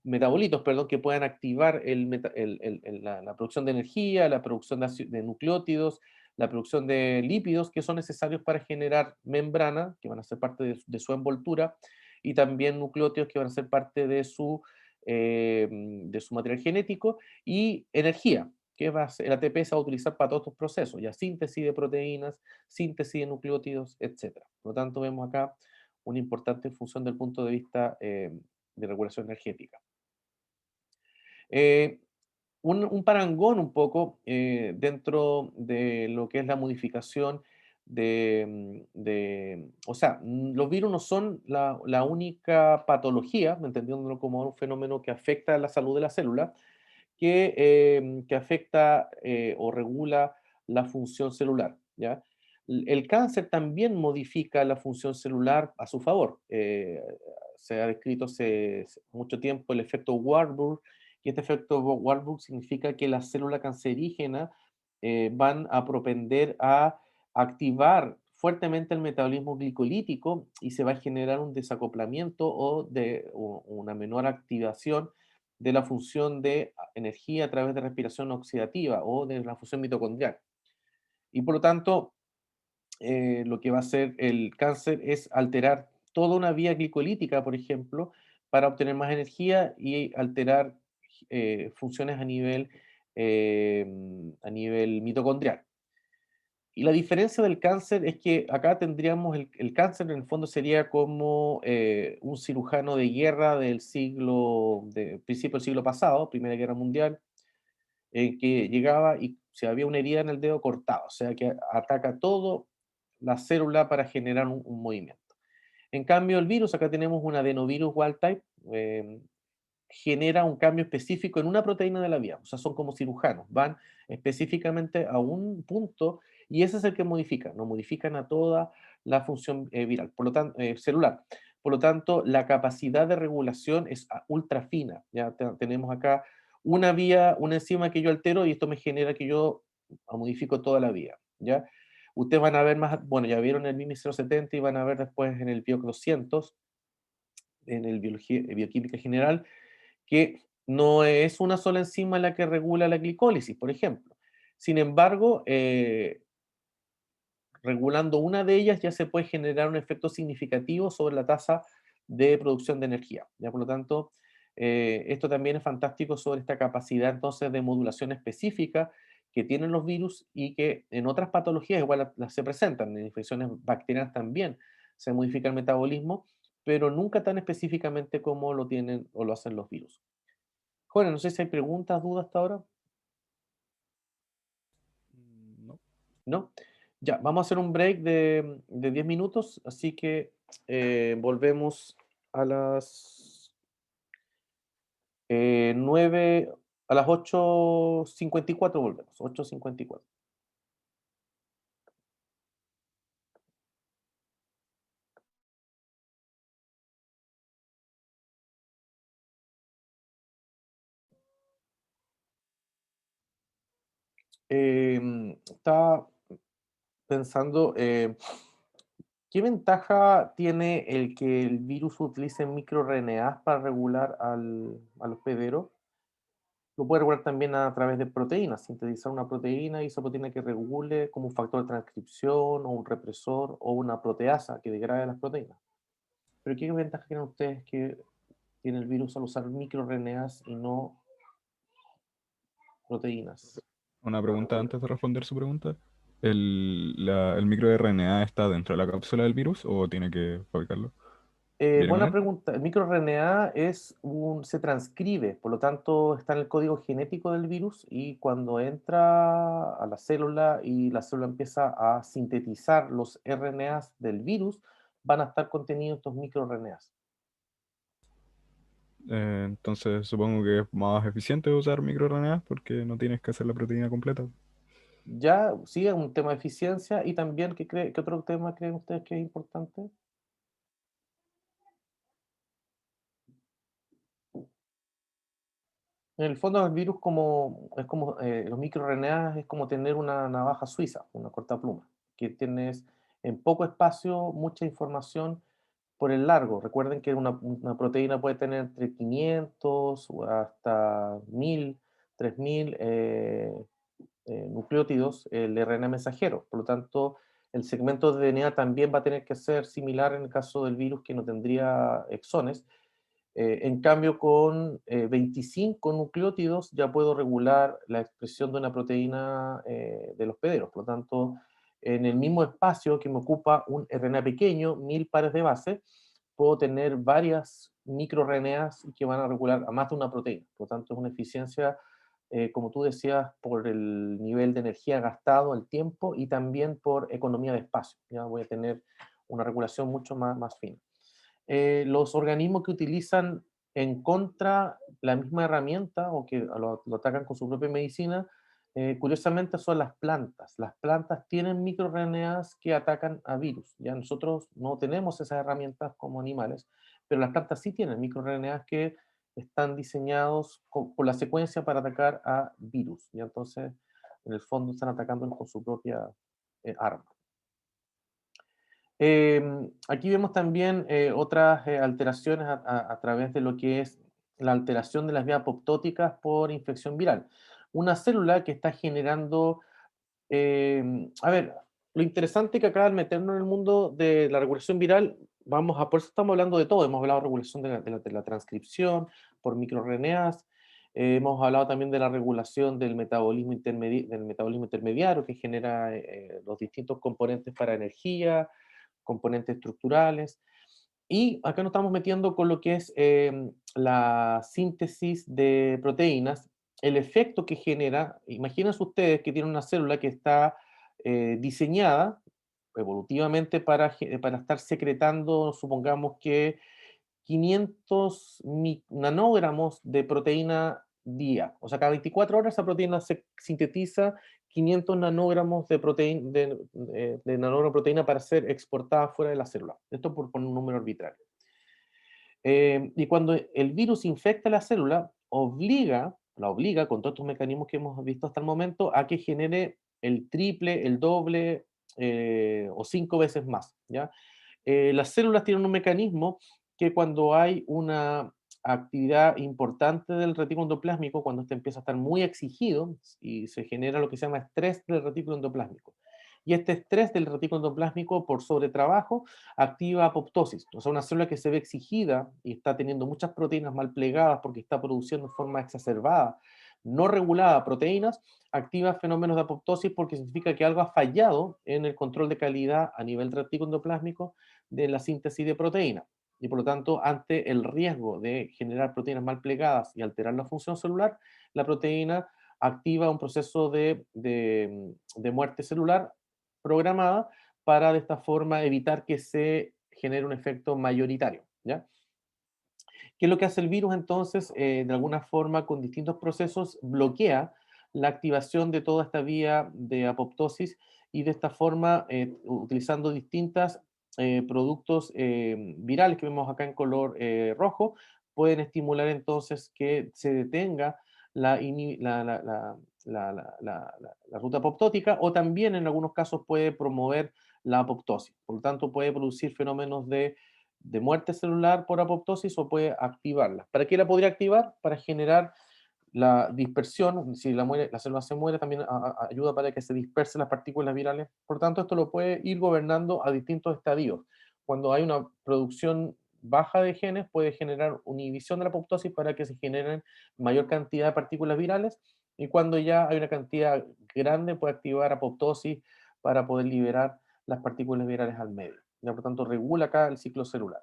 metabolitos, perdón, que puedan activar la producción de energía, la producción de nucleótidos, la producción de lípidos que son necesarios para generar membrana, que van a ser parte de su envoltura, y también nucleótidos que van a ser parte de su material genético, y energía, que el ATP se va a utilizar para todos estos procesos, ya síntesis de proteínas, síntesis de nucleótidos, etcétera. Por lo tanto, vemos acá una importante función del punto de vista de regulación energética. Eh, un parangón un poco dentro de lo que es la modificación o sea, los virus no son la única patología, entendiéndolo como un fenómeno que afecta a la salud de la célula, que afecta o regula la función celular, ¿ya? El cáncer también modifica la función celular a su favor. Se ha descrito hace mucho tiempo el efecto Warburg, y este efecto Warburg significa que las células cancerígenas van a propender a activar fuertemente el metabolismo glicolítico, y se va a generar un desacoplamiento o una menor activación de la función de energía a través de respiración oxidativa o de la función mitocondrial. Y por lo tanto, lo que va a hacer el cáncer es alterar toda una vía glicolítica, por ejemplo, para obtener más energía y alterar funciones a nivel mitocondrial. Y la diferencia del cáncer es que acá tendríamos el cáncer, en el fondo sería como un cirujano de guerra principio del siglo pasado, Primera Guerra Mundial, que llegaba y si había una herida en el dedo, cortaba, o sea que ataca todo la célula para generar un movimiento. En cambio, el virus, acá tenemos un adenovirus wild type, genera un cambio específico en una proteína de la vía. O sea, son como cirujanos, van específicamente a un punto y ese es el que modifica, no modifican a toda la función viral, por lo tanto, celular. Por lo tanto, la capacidad de regulación es ultra fina. Ya tenemos acá una vía, una enzima que yo altero y esto me genera que yo modifico toda la vía. ¿Ya? Ustedes van a ver más, bueno, ya vieron el MIMI 070 y van a ver después en el BIOC 200, en el bioquímica general, que no es una sola enzima la que regula la glicólisis, por ejemplo. Sin embargo, regulando una de ellas ya se puede generar un efecto significativo sobre la tasa de producción de energía. ¿Ya? Por lo tanto, esto también es fantástico sobre esta capacidad entonces de modulación específica que tienen los virus y que en otras patologías igual las se presentan, en infecciones bacterianas también se modifica el metabolismo, pero nunca tan específicamente como lo tienen o lo hacen los virus. Bueno, no sé si hay preguntas, dudas hasta ahora, No. ¿no? Ya, vamos a hacer un break de 10 minutos, así que volvemos a las 9, a las 8:54 volvemos, 8:54. Estaba pensando, ¿qué ventaja tiene el que el virus utilice microRNAs para regular al hospedero? Lo puede regular también a través de proteínas, sintetizar una proteína y esa proteína que regule como un factor de transcripción o un represor o una proteasa que degrade las proteínas. Pero ¿qué ventaja tienen ustedes que tiene el virus al usar microRNAs y no proteínas? Una pregunta antes de responder su pregunta. ¿El microRNA está dentro de la cápsula del virus o tiene que fabricarlo? ¿Viene con Buena él? pregunta. El microRNA se transcribe, por lo tanto está en el código genético del virus y cuando entra a la célula y la célula empieza a sintetizar los RNAs del virus, van a estar contenidos estos microRNAs. Entonces supongo que es más eficiente usar microRNA porque no tienes que hacer la proteína completa. Ya, sí, es un tema de eficiencia y también, ¿qué otro tema creen ustedes que es importante? En el fondo el virus es como los microRNA es como tener una navaja suiza, una cortapluma, que tienes en poco espacio mucha información por el largo. Recuerden que una proteína puede tener entre 500 o hasta 1000, 3000 nucleótidos, el RNA mensajero. Por lo tanto, el segmento de DNA también va a tener que ser similar en el caso del virus que no tendría exones. En cambio, con 25 nucleótidos ya puedo regular la expresión de una proteína de los hospederos. Por lo tanto, en el mismo espacio que me ocupa un RNA pequeño, 1000 pares de base, puedo tener varias microRNAs que van a regular a más de una proteína. Por lo tanto, es una eficiencia, como tú decías, por el nivel de energía gastado, el tiempo y también por economía de espacio. Ya voy a tener una regulación mucho más fina. Los organismos que utilizan en contra la misma herramienta o que lo atacan con su propia medicina, curiosamente son las plantas. Las plantas tienen microRNAs que atacan a virus. Ya nosotros no tenemos esas herramientas como animales, pero las plantas sí tienen microRNAs que están diseñados por la secuencia para atacar a virus. Y entonces, en el fondo, están atacando con su propia arma. Aquí vemos también otras alteraciones a través de lo que es la alteración de las vías apoptóticas por infección viral. Una célula que está generando, a ver, lo interesante que acá al meternos en el mundo de la regulación viral, por eso estamos hablando de todo, hemos hablado de regulación de la transcripción por microRNAs, hemos hablado también de la regulación del metabolismo intermediario que genera los distintos componentes para energía, componentes estructurales. Y acá nos estamos metiendo con lo que es la síntesis de proteínas, el efecto que genera. Imagínense ustedes que tienen una célula que está diseñada evolutivamente para estar secretando, supongamos que 500 nanogramos de proteína día. O sea, cada 24 horas esa proteína se sintetiza 500 nanogramos de nanoproteína para ser exportada fuera de la célula. Esto por poner un número arbitrario. Y cuando el virus infecta la célula, la obliga, con todos estos mecanismos que hemos visto hasta el momento, a que genere el triple, el doble o 5 veces más, ¿ya? Las células tienen un mecanismo que cuando hay una actividad importante del retículo endoplásmico, cuando este empieza a estar muy exigido y se genera lo que se llama estrés del retículo endoplásmico. Y este estrés del retículo endoplásmico por sobretrabajo activa apoptosis, o sea, una célula que se ve exigida y está teniendo muchas proteínas mal plegadas porque está produciendo de forma exacerbada, no regulada proteínas, activa fenómenos de apoptosis porque significa que algo ha fallado en el control de calidad a nivel retículo endoplásmico de la síntesis de proteína. Y por lo tanto, ante el riesgo de generar proteínas mal plegadas y alterar la función celular, la proteína activa un proceso de muerte celular programada para de esta forma evitar que se genere un efecto mayoritario, ¿ya? ¿Qué es lo que hace el virus entonces? De alguna forma, con distintos procesos, bloquea la activación de toda esta vía de apoptosis y de esta forma, utilizando distintos productos virales que vemos acá en color rojo, pueden estimular entonces que se detenga la, ini- la ruta apoptótica o también en algunos casos puede promover la apoptosis. Por lo tanto, puede producir fenómenos de muerte celular por apoptosis o puede activarla. ¿Para qué la podría activar? Para generar la dispersión, si la célula se muere, también ayuda para que se dispersen las partículas virales. Por tanto, esto lo puede ir gobernando a distintos estadios. Cuando hay una producción baja de genes, puede generar una inhibición de la apoptosis para que se generen mayor cantidad de partículas virales, y cuando ya hay una cantidad grande, puede activar apoptosis para poder liberar las partículas virales al medio. Ya, por tanto, regula acá el ciclo celular.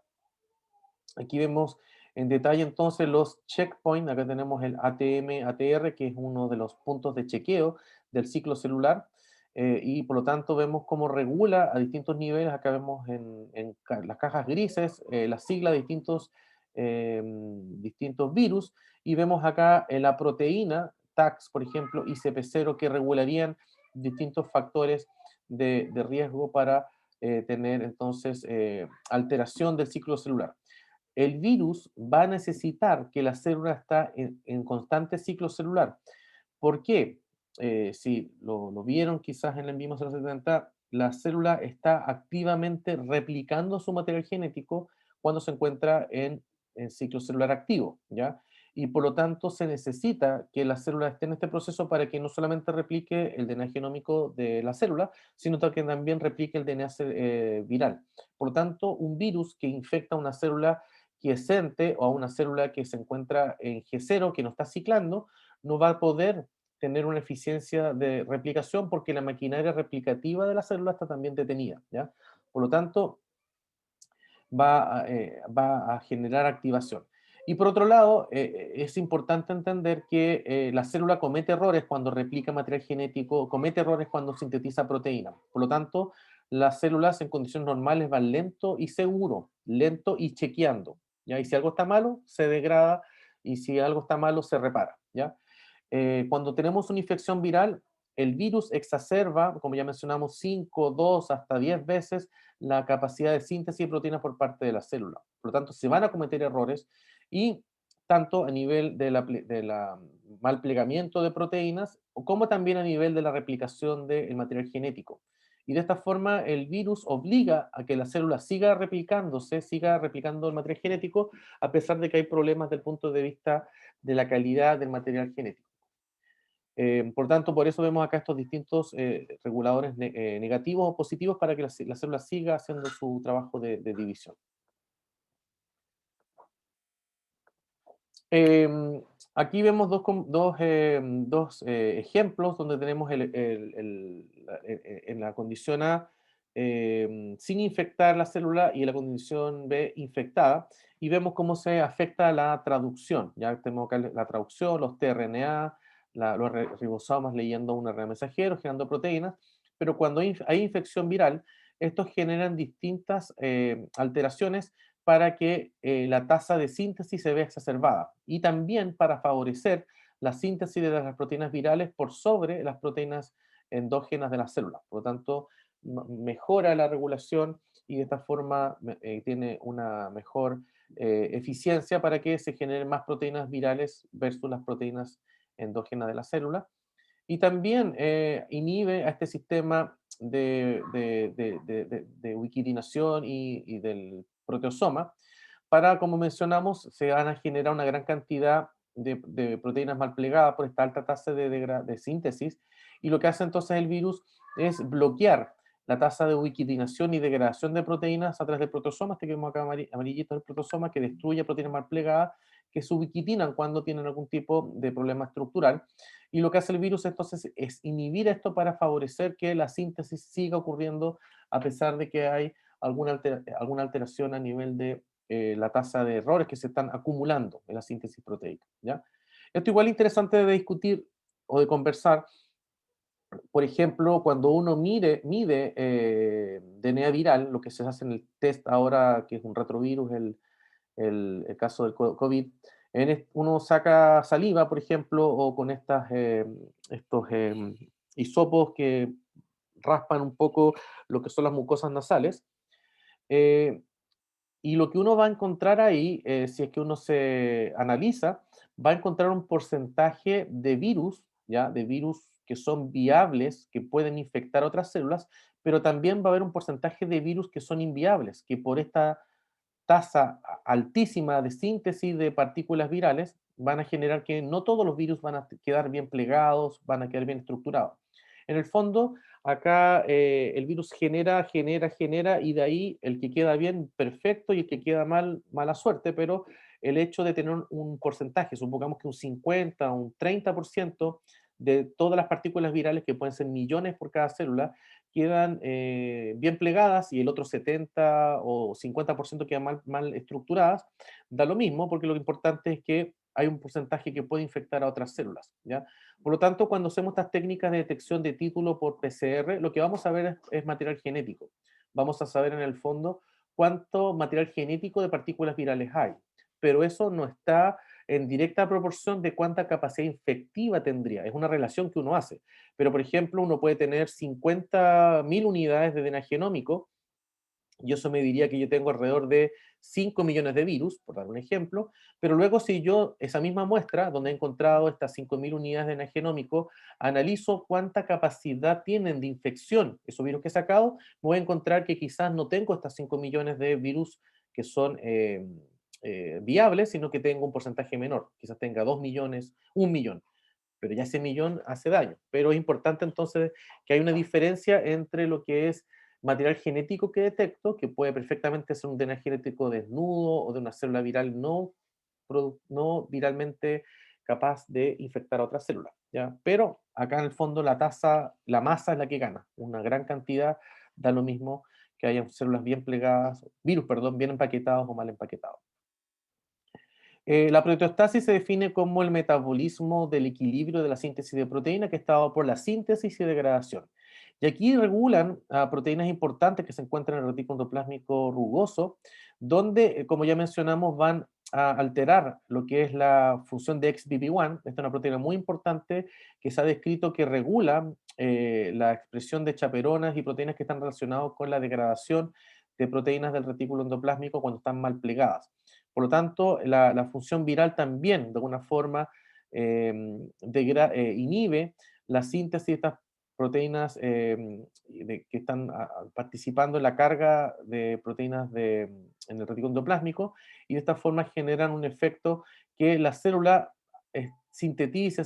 Aquí vemos en detalle entonces los checkpoints. Acá tenemos el ATM-ATR, que es uno de los puntos de chequeo del ciclo celular. Y por lo tanto vemos cómo regula a distintos niveles. Acá vemos en las cajas grises las siglas de distintos virus. Y vemos acá la proteína TAX, por ejemplo, ICP0, que regularían distintos factores de riesgo para tener entonces alteración del ciclo celular. El virus va a necesitar que la célula está en constante ciclo celular. ¿Por qué? Si lo vieron quizás en el mismo 070, la célula está activamente replicando su material genético cuando se encuentra en ciclo celular activo, ¿ya? Y por lo tanto se necesita que la célula esté en este proceso para que no solamente replique el DNA genómico de la célula, sino que también replique el DNA viral. Por lo tanto, un virus que infecta una célula quiescente o a una célula que se encuentra en G0, que no está ciclando, no va a poder tener una eficiencia de replicación porque la maquinaria replicativa de la célula está también detenida, ¿ya? Por lo tanto, va a generar activación. Y por otro lado, es importante entender que la célula comete errores cuando replica material genético, comete errores cuando sintetiza proteína. Por lo tanto, las células en condiciones normales van lento y seguro, lento y chequeando, ¿ya? Y si algo está malo, se degrada, y si algo está malo, se repara, ¿ya? Cuando tenemos una infección viral, el virus exacerba, como ya mencionamos, 5, 2, hasta 10 veces la capacidad de síntesis de proteínas por parte de la célula. Por lo tanto, se van a cometer errores, y tanto a nivel de la mal plegamiento de proteínas, como también a nivel de la replicación del material genético. Y de esta forma, el virus obliga a que la célula siga replicándose, siga replicando el material genético, a pesar de que hay problemas desde el punto de vista de la calidad del material genético. Por tanto, por eso vemos acá estos distintos reguladores negativos o positivos para que la célula siga haciendo su trabajo de división. Em, Aquí vemos dos ejemplos donde tenemos en la condición A sin infectar la célula y en la condición B infectada, y vemos cómo se afecta la traducción. Ya tenemos acá la traducción, los tRNA, los ribosomas leyendo un RNA mensajero, generando proteínas, pero cuando hay infección viral, estos generan distintas alteraciones para que la tasa de síntesis se vea exacerbada y también para favorecer la síntesis de las proteínas virales por sobre las proteínas endógenas de las células. Por lo tanto, mejora la regulación y de esta forma tiene una mejor eficiencia para que se generen más proteínas virales versus las proteínas endógenas de la célula. Y también inhibe a este sistema de wikidinación y del proteosoma para, como mencionamos, se van a generar una gran cantidad de proteínas mal plegadas por esta alta tasa de síntesis, y lo que hace entonces el virus es bloquear la tasa de wikidinación y degradación de proteínas a través del proteosoma, este que vemos acá amarillito el protosoma, que destruye proteínas mal plegadas que se ubiquitinan cuando tienen algún tipo de problema estructural. Y lo que hace el virus entonces es inhibir esto para favorecer que la síntesis siga ocurriendo a pesar de que hay alguna alteración a nivel de la tasa de errores que se están acumulando en la síntesis proteica, ¿ya? Esto igual es interesante de discutir o de conversar. Por ejemplo, cuando uno mide DNA viral, lo que se hace en el test ahora, que es un retrovirus, el caso del COVID, uno saca saliva, por ejemplo, o con estos hisopos que raspan un poco lo que son las mucosas nasales. eh, y lo que uno va a encontrar ahí, si es que uno se analiza, va a encontrar un porcentaje de virus, ¿ya? De virus que son viables, que pueden infectar otras células, pero también va a haber un porcentaje de virus que son inviables, que por esta tasa altísima de síntesis de partículas virales van a generar que no todos los virus van a quedar bien plegados, van a quedar bien estructurados. En el fondo, acá el virus genera, y de ahí el que queda bien, perfecto, y el que queda mal, mala suerte, pero el hecho de tener un porcentaje, supongamos que un 50 o un 30% de todas las partículas virales, que pueden ser millones por cada célula, quedan bien plegadas y el otro 70 o 50% quedan mal estructuradas, da lo mismo porque lo importante es que hay un porcentaje que puede infectar a otras células, ¿ya? Por lo tanto, cuando hacemos estas técnicas de detección de título por PCR, lo que vamos a ver es material genético. Vamos a saber en el fondo cuánto material genético de partículas virales hay, pero eso no está en directa proporción de cuánta capacidad infectiva tendría. Es una relación que uno hace. Pero, por ejemplo, uno puede tener 50.000 unidades de DNA genómico, y eso me diría que yo tengo alrededor de 5 millones de virus, por dar un ejemplo, pero luego si yo esa misma muestra, donde he encontrado estas 5.000 unidades de DNA genómico, analizo cuánta capacidad tienen de infección esos virus que he sacado, me voy a encontrar que quizás no tengo estas 5 millones de virus que son viables, sino que tengo un porcentaje menor, quizás tenga 2 millones, 1 millón, pero ya ese millón hace daño. Pero es importante entonces que hay una diferencia entre lo que es material genético que detecto, que puede perfectamente ser un DNA genético desnudo o de una célula viral no viralmente capaz de infectar a otras células, ¿ya? Pero acá en el fondo la masa es la que gana. Una gran cantidad da lo mismo que hayan células bien plegadas, virus, perdón, bien empaquetados o mal empaquetados. La proteostasis se define como el metabolismo del equilibrio de la síntesis de proteína que está dado por la síntesis y degradación. Y aquí regulan proteínas importantes que se encuentran en el retículo endoplásmico rugoso, donde, como ya mencionamos, van a alterar lo que es la función de XBP1. Esta es una proteína muy importante que se ha descrito que regula la expresión de chaperonas y proteínas que están relacionadas con la degradación de proteínas del retículo endoplásmico cuando están mal plegadas. Por lo tanto, la función viral también, de alguna forma, inhibe la síntesis de estas proteínas que están participando en la carga de proteínas en el retículo endoplásmico, y de esta forma generan un efecto que la célula sintetice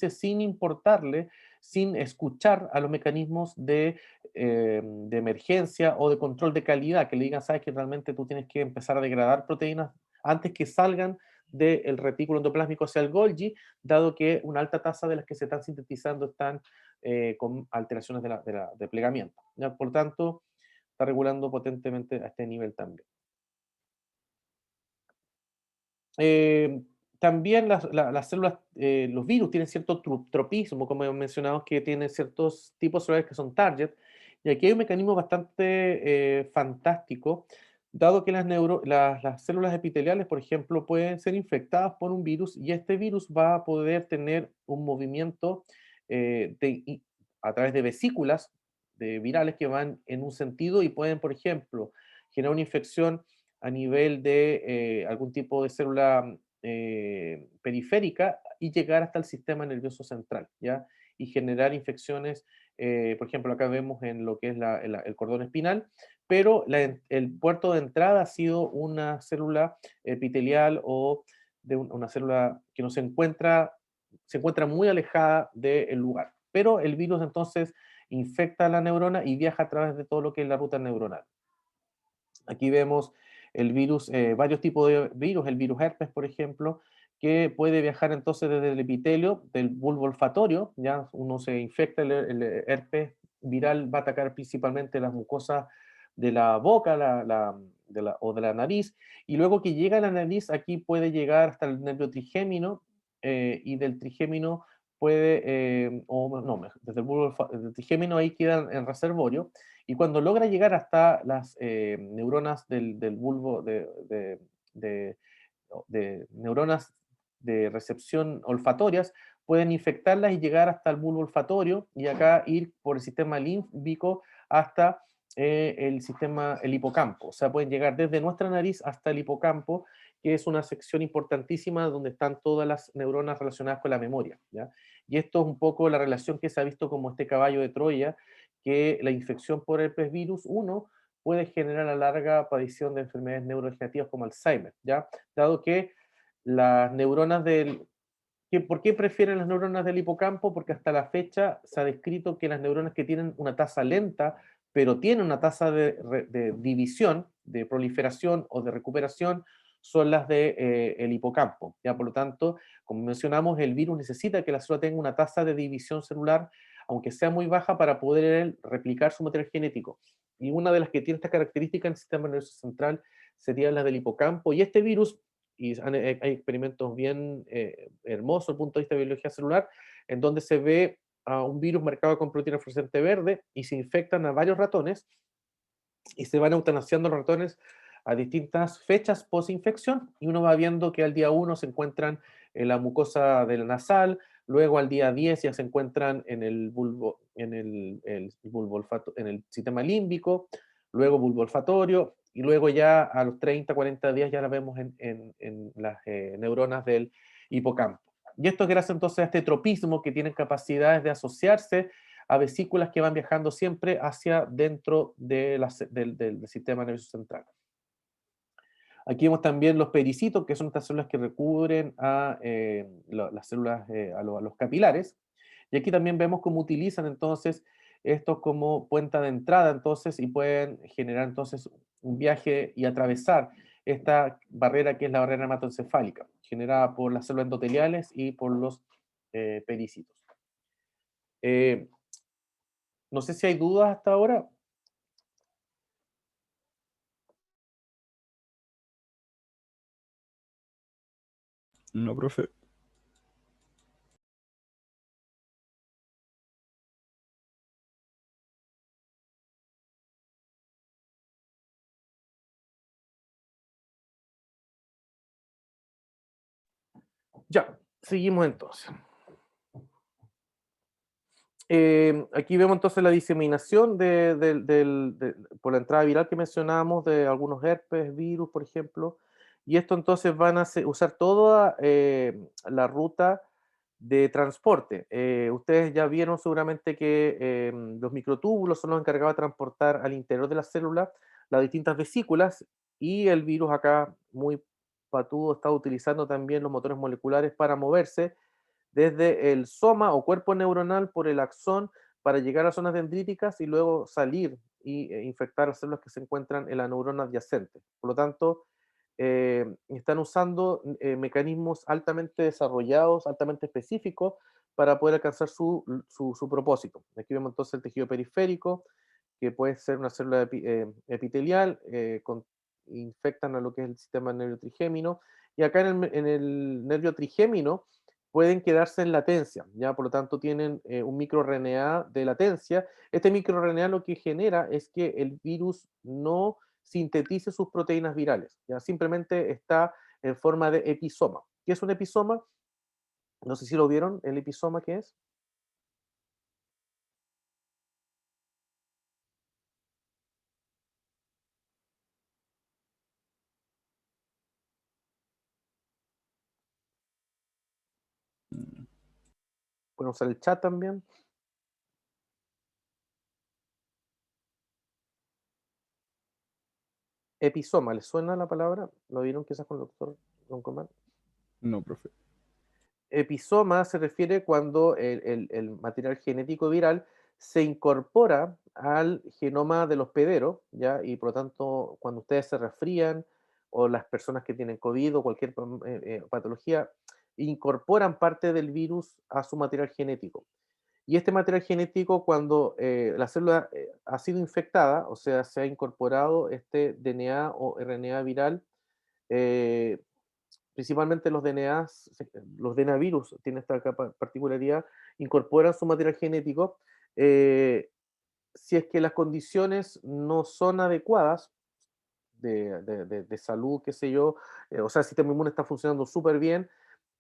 sin importarle, sin escuchar a los mecanismos de emergencia o de control de calidad, que le digan, sabes que realmente tú tienes que empezar a degradar proteínas antes que salgan del retículo endoplásmico hacia el Golgi, dado que una alta tasa de las que se están sintetizando están con alteraciones de plegamiento, ¿ya? Por tanto, está regulando potentemente a este nivel también. Eh, También las células, los virus tienen cierto tropismo, como hemos mencionado, que tienen ciertos tipos celulares que son target, Y aquí hay un mecanismo bastante fantástico, dado que las células epiteliales, por ejemplo, pueden ser infectadas por un virus y este virus va a poder tener un movimiento a través de vesículas de virales que van en un sentido y pueden, por ejemplo, generar una infección a nivel de algún tipo de célula periférica y llegar hasta el sistema nervioso central, ¿ya? Y generar infecciones, por ejemplo, acá vemos en lo que es el cordón espinal, pero el puerto de entrada ha sido una célula epitelial o de una célula que no se encuentra muy alejada del lugar. Pero el virus entonces infecta la neurona y viaja a través de todo lo que es la ruta neuronal. Aquí vemos el virus, varios tipos de virus, el virus herpes, por ejemplo, que puede viajar entonces desde el epitelio del bulbo olfatorio, ya uno se infecta, el herpes viral va a atacar principalmente las mucosas de la boca o de la nariz, y luego que llega a la nariz, aquí puede llegar hasta el nervio trigémino, y del trigémino puede, o no, desde el bulbo del trigémino ahí queda en reservorio, y cuando logra llegar hasta las neuronas del bulbo de- de neuronas de recepción olfatorias, pueden infectarlas y llegar hasta el bulbo olfatorio y acá ir por el sistema límbico hasta el hipocampo. O sea, pueden llegar desde nuestra nariz hasta el hipocampo, que es una sección importantísima donde están todas las neuronas relacionadas con la memoria, ¿ya? Y esto es un poco la relación que se ha visto como este caballo de Troya, que la infección por herpes virus 1 puede generar a larga aparición de enfermedades neurodegenerativas como Alzheimer, ¿ya? Dado que las neuronas ¿por qué prefieren las neuronas del hipocampo? Porque hasta la fecha se ha descrito que las neuronas que tienen una tasa lenta, pero tienen una tasa de división, de proliferación o de recuperación, son las del hipocampo. ¿Ya? Por lo tanto, como mencionamos, el virus necesita que la célula tenga una tasa de división celular, aunque sea muy baja, para poder replicar su material genético. Y una de las que tiene esta característica en el sistema nervioso central sería la del hipocampo. Y este virus y hay experimentos bien hermosos desde el punto de vista de biología celular, en donde se ve a un virus marcado con proteína fluorescente verde y se infectan a varios ratones y se van eutanasiando los ratones a distintas fechas post-infección y uno va viendo que al día 1 se encuentran en la mucosa del nasal, luego al día 10 ya se encuentran en el bulbo, en el sistema límbico, luego bulbo olfatorio y luego ya a los 30, 40 días ya la vemos en las neuronas del hipocampo. Y esto es gracias entonces a este tropismo que tienen capacidades de asociarse a vesículas que van viajando siempre hacia dentro del sistema nervioso central. Aquí vemos también los pericitos, que son estas células que recubren a las células, a los capilares. Y aquí también vemos cómo utilizan entonces estos como puerta de entrada, entonces, y pueden generar entonces un viaje y atravesar esta barrera que es la barrera hematoencefálica, generada por las células endoteliales y por los pericitos. Eh, no sé si hay dudas hasta ahora. No, profe. Ya, seguimos entonces. Aquí vemos entonces la diseminación por la entrada viral que mencionábamos de algunos herpes, virus, por ejemplo. Y esto entonces van a usar toda la ruta de transporte. Ustedes ya vieron seguramente que los microtúbulos son los encargados de transportar al interior de la célula las distintas vesículas y el virus acá, muy patudo, está utilizando también los motores moleculares para moverse desde el soma o cuerpo neuronal por el axón para llegar a zonas dendríticas y luego salir e infectar las células que se encuentran en la neurona adyacente. Por lo tanto, están usando mecanismos altamente desarrollados, altamente específicos para poder alcanzar su propósito. Aquí vemos entonces el tejido periférico, que puede ser una célula epitelial, infectan a lo que es el sistema nervio trigémino, y acá en el nervio trigémino pueden quedarse en latencia, ¿ya? Por lo tanto, tienen un microRNA de latencia. Este microRNA lo que genera es que el virus no sintetice sus proteínas virales, ¿ya? Simplemente está en forma de episoma. ¿Qué es un episoma? No sé si lo vieron, el episoma, ¿qué es? Pueden usar el chat también. Episoma, ¿les suena la palabra? ¿Lo vieron quizás con el doctor Don Comán? No, profe. Episoma se refiere cuando el material genético viral se incorpora al genoma del hospedero, ¿ya? Y por lo tanto, cuando ustedes se resfrían o las personas que tienen COVID o cualquier patología, incorporan parte del virus a su material genético. Y este material genético, cuando la célula ha sido infectada, o sea, se ha incorporado este DNA o RNA viral, eh, principalmente los DNAs, los DNA virus tienen esta particularidad, incorporan su material genético. eh, si es que las condiciones no son adecuadas de salud, qué sé yo, o sea, el sistema inmune está funcionando súper bien,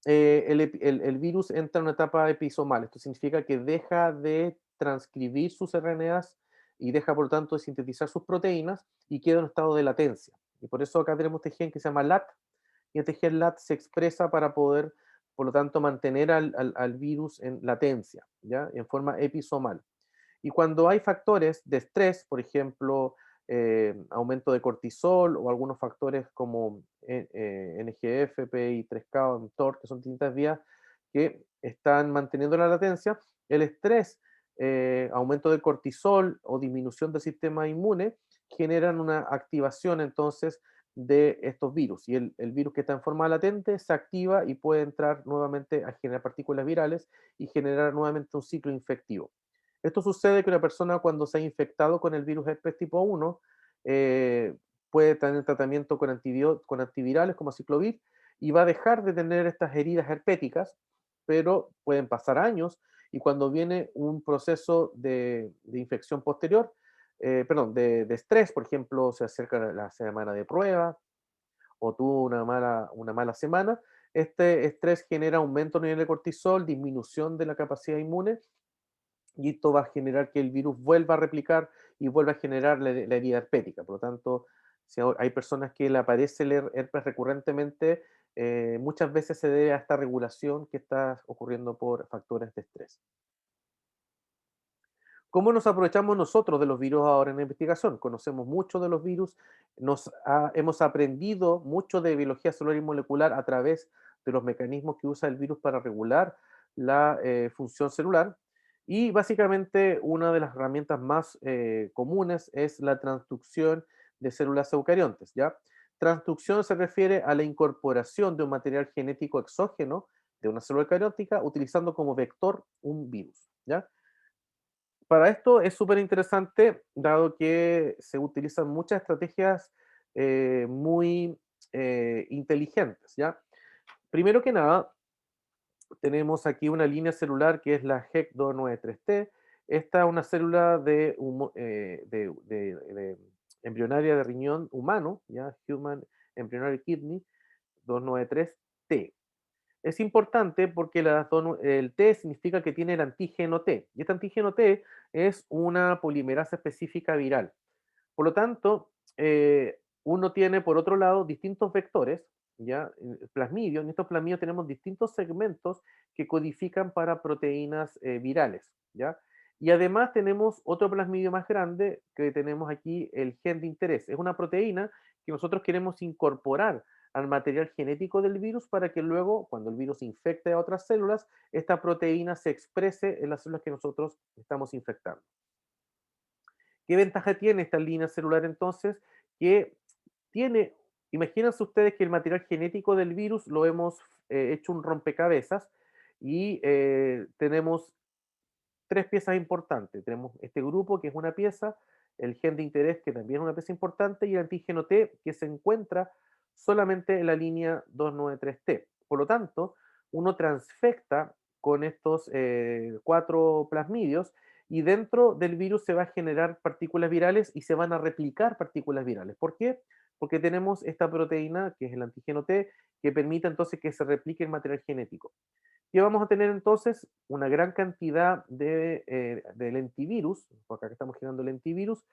el virus entra en una etapa episomal. Esto significa que deja de transcribir sus RNAs y deja, por lo tanto, de sintetizar sus proteínas y queda en un estado de latencia. Y por eso acá tenemos este gen que se llama LAT, y este gen LAT se expresa para poder, por lo tanto, mantener al virus en latencia, ¿ya? En forma episomal. Y cuando hay factores de estrés, por ejemplo, aumento de cortisol o algunos factores como NGF, PI3K, mTOR, que son distintas vías que están manteniendo la latencia, el estrés, aumento del cortisol o disminución del sistema inmune generan una activación entonces de estos virus. Y el virus que está en forma latente se activa y puede entrar nuevamente a generar partículas virales y generar nuevamente un ciclo infectivo. Esto sucede que una persona cuando se ha infectado con el virus herpes tipo 1 puede tener tratamiento con antivirales como aciclovir y va a dejar de tener estas heridas herpéticas, pero pueden pasar años y cuando viene un proceso de infección posterior, perdón, de estrés, por ejemplo, se acerca la semana de prueba o tuvo una mala semana, este estrés genera aumento en el nivel de cortisol, disminución de la capacidad inmune y esto va a generar que el virus vuelva a replicar y vuelva a generar la herida herpética. Por lo tanto, si hay personas que le aparece el herpes recurrentemente, muchas veces se debe a esta regulación que está ocurriendo por factores de estrés. ¿Cómo nos aprovechamos nosotros de los virus ahora en la investigación? Conocemos mucho de los virus, hemos aprendido mucho de biología celular y molecular a través de los mecanismos que usa el virus para regular la función celular. Y básicamente una de las herramientas más comunes es la transducción de células eucariontes, ¿ya? Transducción se refiere a la incorporación de un material genético exógeno de una célula eucariótica utilizando como vector un virus, ¿ya? Para esto es súper interesante, dado que se utilizan muchas estrategias muy inteligentes, ¿ya? Primero que nada, tenemos aquí una línea celular que es la HEC293T. Esta es una célula de embrionaria de riñón humano, ¿ya? Human Embryonary Kidney 293T. Es importante porque el T significa que tiene el antígeno T, y este antígeno T es una polimerasa específica viral. Por lo tanto, uno tiene por otro lado distintos vectores, ¿ya? Plasmidios. En estos plasmidios tenemos distintos segmentos que codifican para proteínas virales, ¿ya? Y además tenemos otro plasmidio más grande que tenemos aquí, el gen de interés. Es una proteína que nosotros queremos incorporar al material genético del virus para que luego, cuando el virus infecte a otras células, esta proteína se exprese en las células que nosotros estamos infectando. ¿Qué ventaja tiene esta línea celular entonces? Que tiene, imagínense ustedes que el material genético del virus lo hemos hecho un rompecabezas y tenemos tres piezas importantes. Tenemos este grupo que es una pieza, el gen de interés que también es una pieza importante y el antígeno T que se encuentra solamente en la línea 293T. Por lo tanto, uno transfecta con estos 4 plasmidios y dentro del virus se va a generar partículas virales y se van a replicar partículas virales. ¿Por qué? Porque tenemos esta proteína, que es el antígeno T, que permite entonces que se replique el material genético. Y vamos a tener entonces una gran cantidad de lentivirus, porque acá estamos generando lentivirus,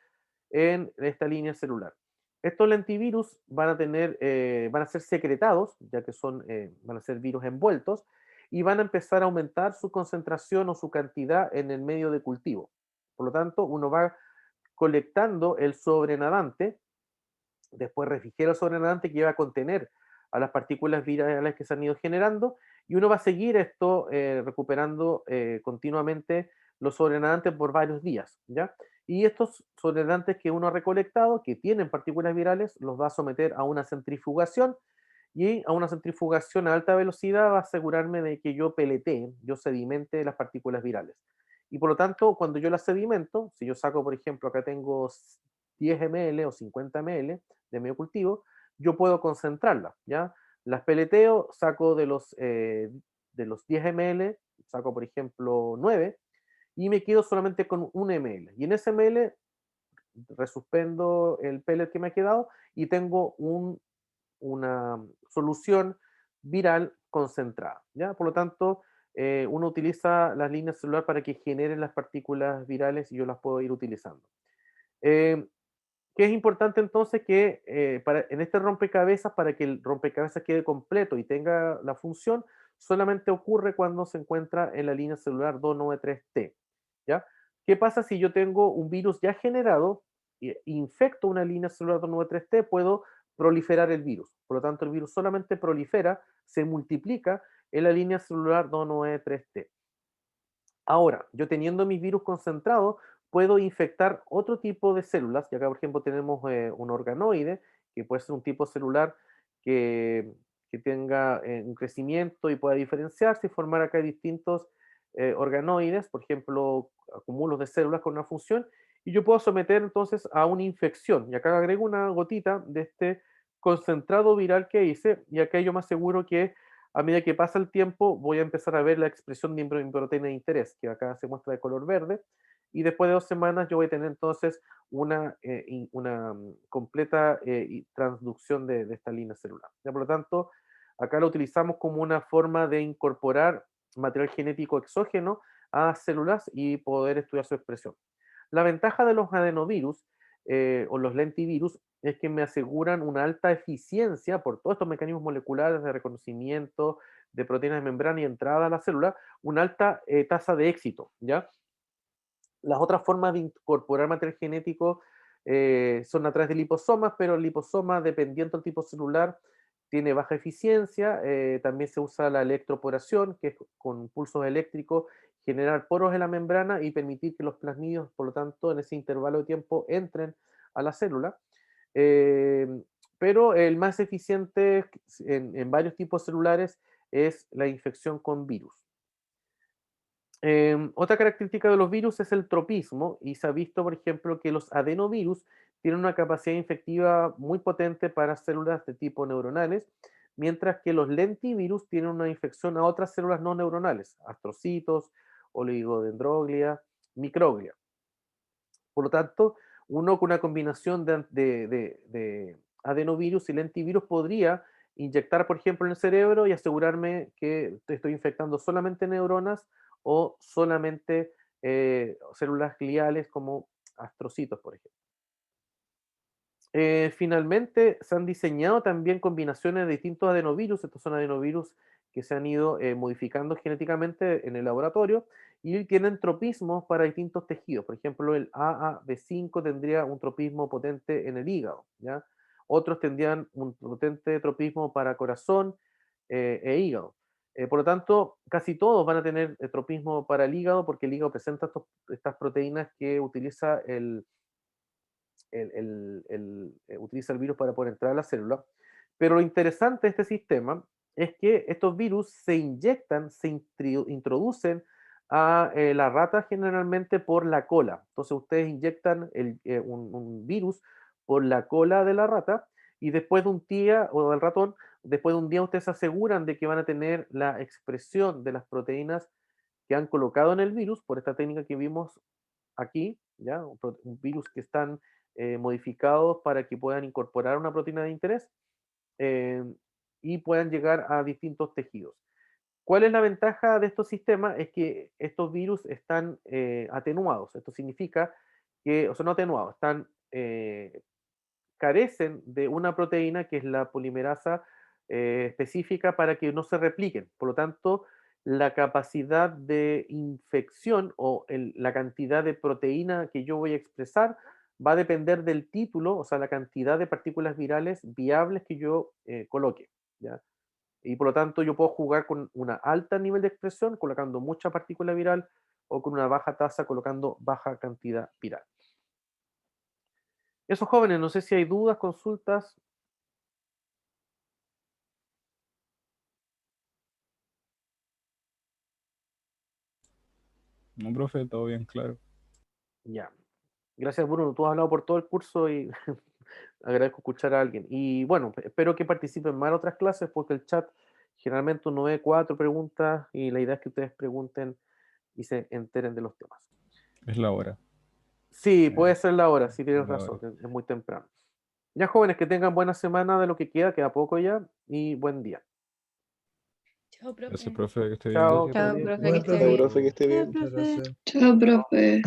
en esta línea celular. Estos lentivirus van a ser secretados, ya que van a ser virus envueltos, y van a empezar a aumentar su concentración o su cantidad en el medio de cultivo. Por lo tanto, uno va colectando el sobrenadante, después refrigera el sobrenadante que va a contener a las partículas virales que se han ido generando, y uno va a seguir esto recuperando continuamente los sobrenadantes por varios días, ¿ya? Y estos sobrenadantes que uno ha recolectado, que tienen partículas virales, los va a someter a una centrifugación, y a una centrifugación a alta velocidad va a asegurarme de que yo peletee, yo sedimente las partículas virales. Y por lo tanto, cuando yo las sedimento, si yo saco, por ejemplo, acá tengo 10 ml o 50 ml de medio cultivo, yo puedo concentrarlas, ¿ya? Las peleteo, saco de los 10 ml, saco, por ejemplo, 9, y me quedo solamente con un ml. Y en ese ml resuspendo el pellet que me ha quedado y tengo una solución viral concentrada, ¿ya? Por lo tanto, uno utiliza las líneas celular para que generen las partículas virales y yo las puedo ir utilizando. Eh, ¿Qué es importante entonces? Que en este rompecabezas, para que el rompecabezas quede completo y tenga la función, solamente ocurre cuando se encuentra en la línea celular 293T, ¿ya? ¿Qué pasa si yo tengo un virus ya generado, infecto una línea celular 293T, puedo proliferar el virus? Por lo tanto, el virus solamente prolifera, se multiplica en la línea celular 293T. Ahora, yo teniendo mis virus concentrados, puedo infectar otro tipo de células, y acá por ejemplo tenemos un organoide, que puede ser un tipo celular que, que tenga un crecimiento y pueda diferenciarse y formar acá distintos organoides, por ejemplo, acúmulos de células con una función, y yo puedo someter entonces a una infección, y acá agrego una gotita de este concentrado viral que hice, y acá yo me aseguro que a medida que pasa el tiempo, voy a empezar a ver la expresión de mi proteína de interés, que acá se muestra de color verde, y después de 2 semanas yo voy a tener entonces una completa transducción de esta línea celular. Ya, por lo tanto, acá lo utilizamos como una forma de incorporar material genético exógeno a células y poder estudiar su expresión. La ventaja de los adenovirus o los lentivirus es que me aseguran una alta eficiencia por todos estos mecanismos moleculares de reconocimiento de proteínas de membrana y entrada a la célula, una alta tasa de éxito, ¿ya? Las otras formas de incorporar material genético son a través de liposomas, pero el liposoma, dependiendo del tipo celular, tiene baja eficiencia. También se usa la electroporación, que es con pulsos eléctricos generar poros en la membrana y permitir que los plasmidios, por lo tanto, en ese intervalo de tiempo entren a la célula. Eh, pero el más eficiente en varios tipos celulares es la infección con virus. Otra característica de los virus es el tropismo, y se ha visto, por ejemplo, que los adenovirus tienen una capacidad infectiva muy potente para células de tipo neuronales, mientras que los lentivirus tienen una infección a otras células no neuronales, astrocitos, oligodendroglia, microglia. Por lo tanto, uno con una combinación de adenovirus y lentivirus podría inyectar, por ejemplo, en el cerebro y asegurarme que estoy infectando solamente neuronas o solamente células gliales como astrocitos, por ejemplo. Finalmente, se han diseñado también combinaciones de distintos adenovirus. Estos son adenovirus que se han ido modificando genéticamente en el laboratorio y tienen tropismos para distintos tejidos. Por ejemplo, el AAV5 tendría un tropismo potente en el hígado, ¿ya? Otros tendrían un potente tropismo para corazón e hígado. Por lo tanto, casi todos van a tener tropismo para el hígado porque el hígado presenta estas proteínas que utiliza utiliza el virus para poder entrar a la célula. Pero lo interesante de este sistema es que estos virus se inyectan, introducen a la rata generalmente por la cola. Entonces ustedes inyectan un virus por la cola de la rata y después de un día o del ratón después de un día ustedes se aseguran de que van a tener la expresión de las proteínas que han colocado en el virus por esta técnica que vimos aquí, ¿ya? Un virus que están modificados para que puedan incorporar una proteína de interés eh, y puedan llegar a distintos tejidos. ¿Cuál es la ventaja de estos sistemas? Es que estos virus están atenuados. Esto significa que, o sea, no atenuados, carecen de una proteína que es la polimerasa específica para que no se repliquen. Por lo tanto, la capacidad de infección o la cantidad de proteína que yo voy a expresar va a depender del título, o sea, la cantidad de partículas virales viables que yo coloque, ¿ya? Y por lo tanto yo puedo jugar con una alta nivel de expresión colocando mucha partícula viral o con una baja tasa colocando baja cantidad viral. Esos jóvenes, no sé si hay dudas, consultas. No, profe, todo bien, claro. Ya. Gracias, Bruno. Tú has hablado por todo el curso y agradezco escuchar a alguien. Y bueno, espero que participen más en otras clases porque el chat generalmente uno ve 4 preguntas y la idea es que ustedes pregunten y se enteren de los temas. Es la hora. Sí, puede ser la hora, sí tienes la razón, hora. es muy temprano. Ya jóvenes, que tengan buena semana de lo que queda poco ya, y buen día. Chao, profe. Gracias, profe, que esté bien. Chao, que estén Chao, bien. profe, que Bueno, esté profe, bien. profe, que esté Chao, bien. profe. Muchas gracias. Chao, profe.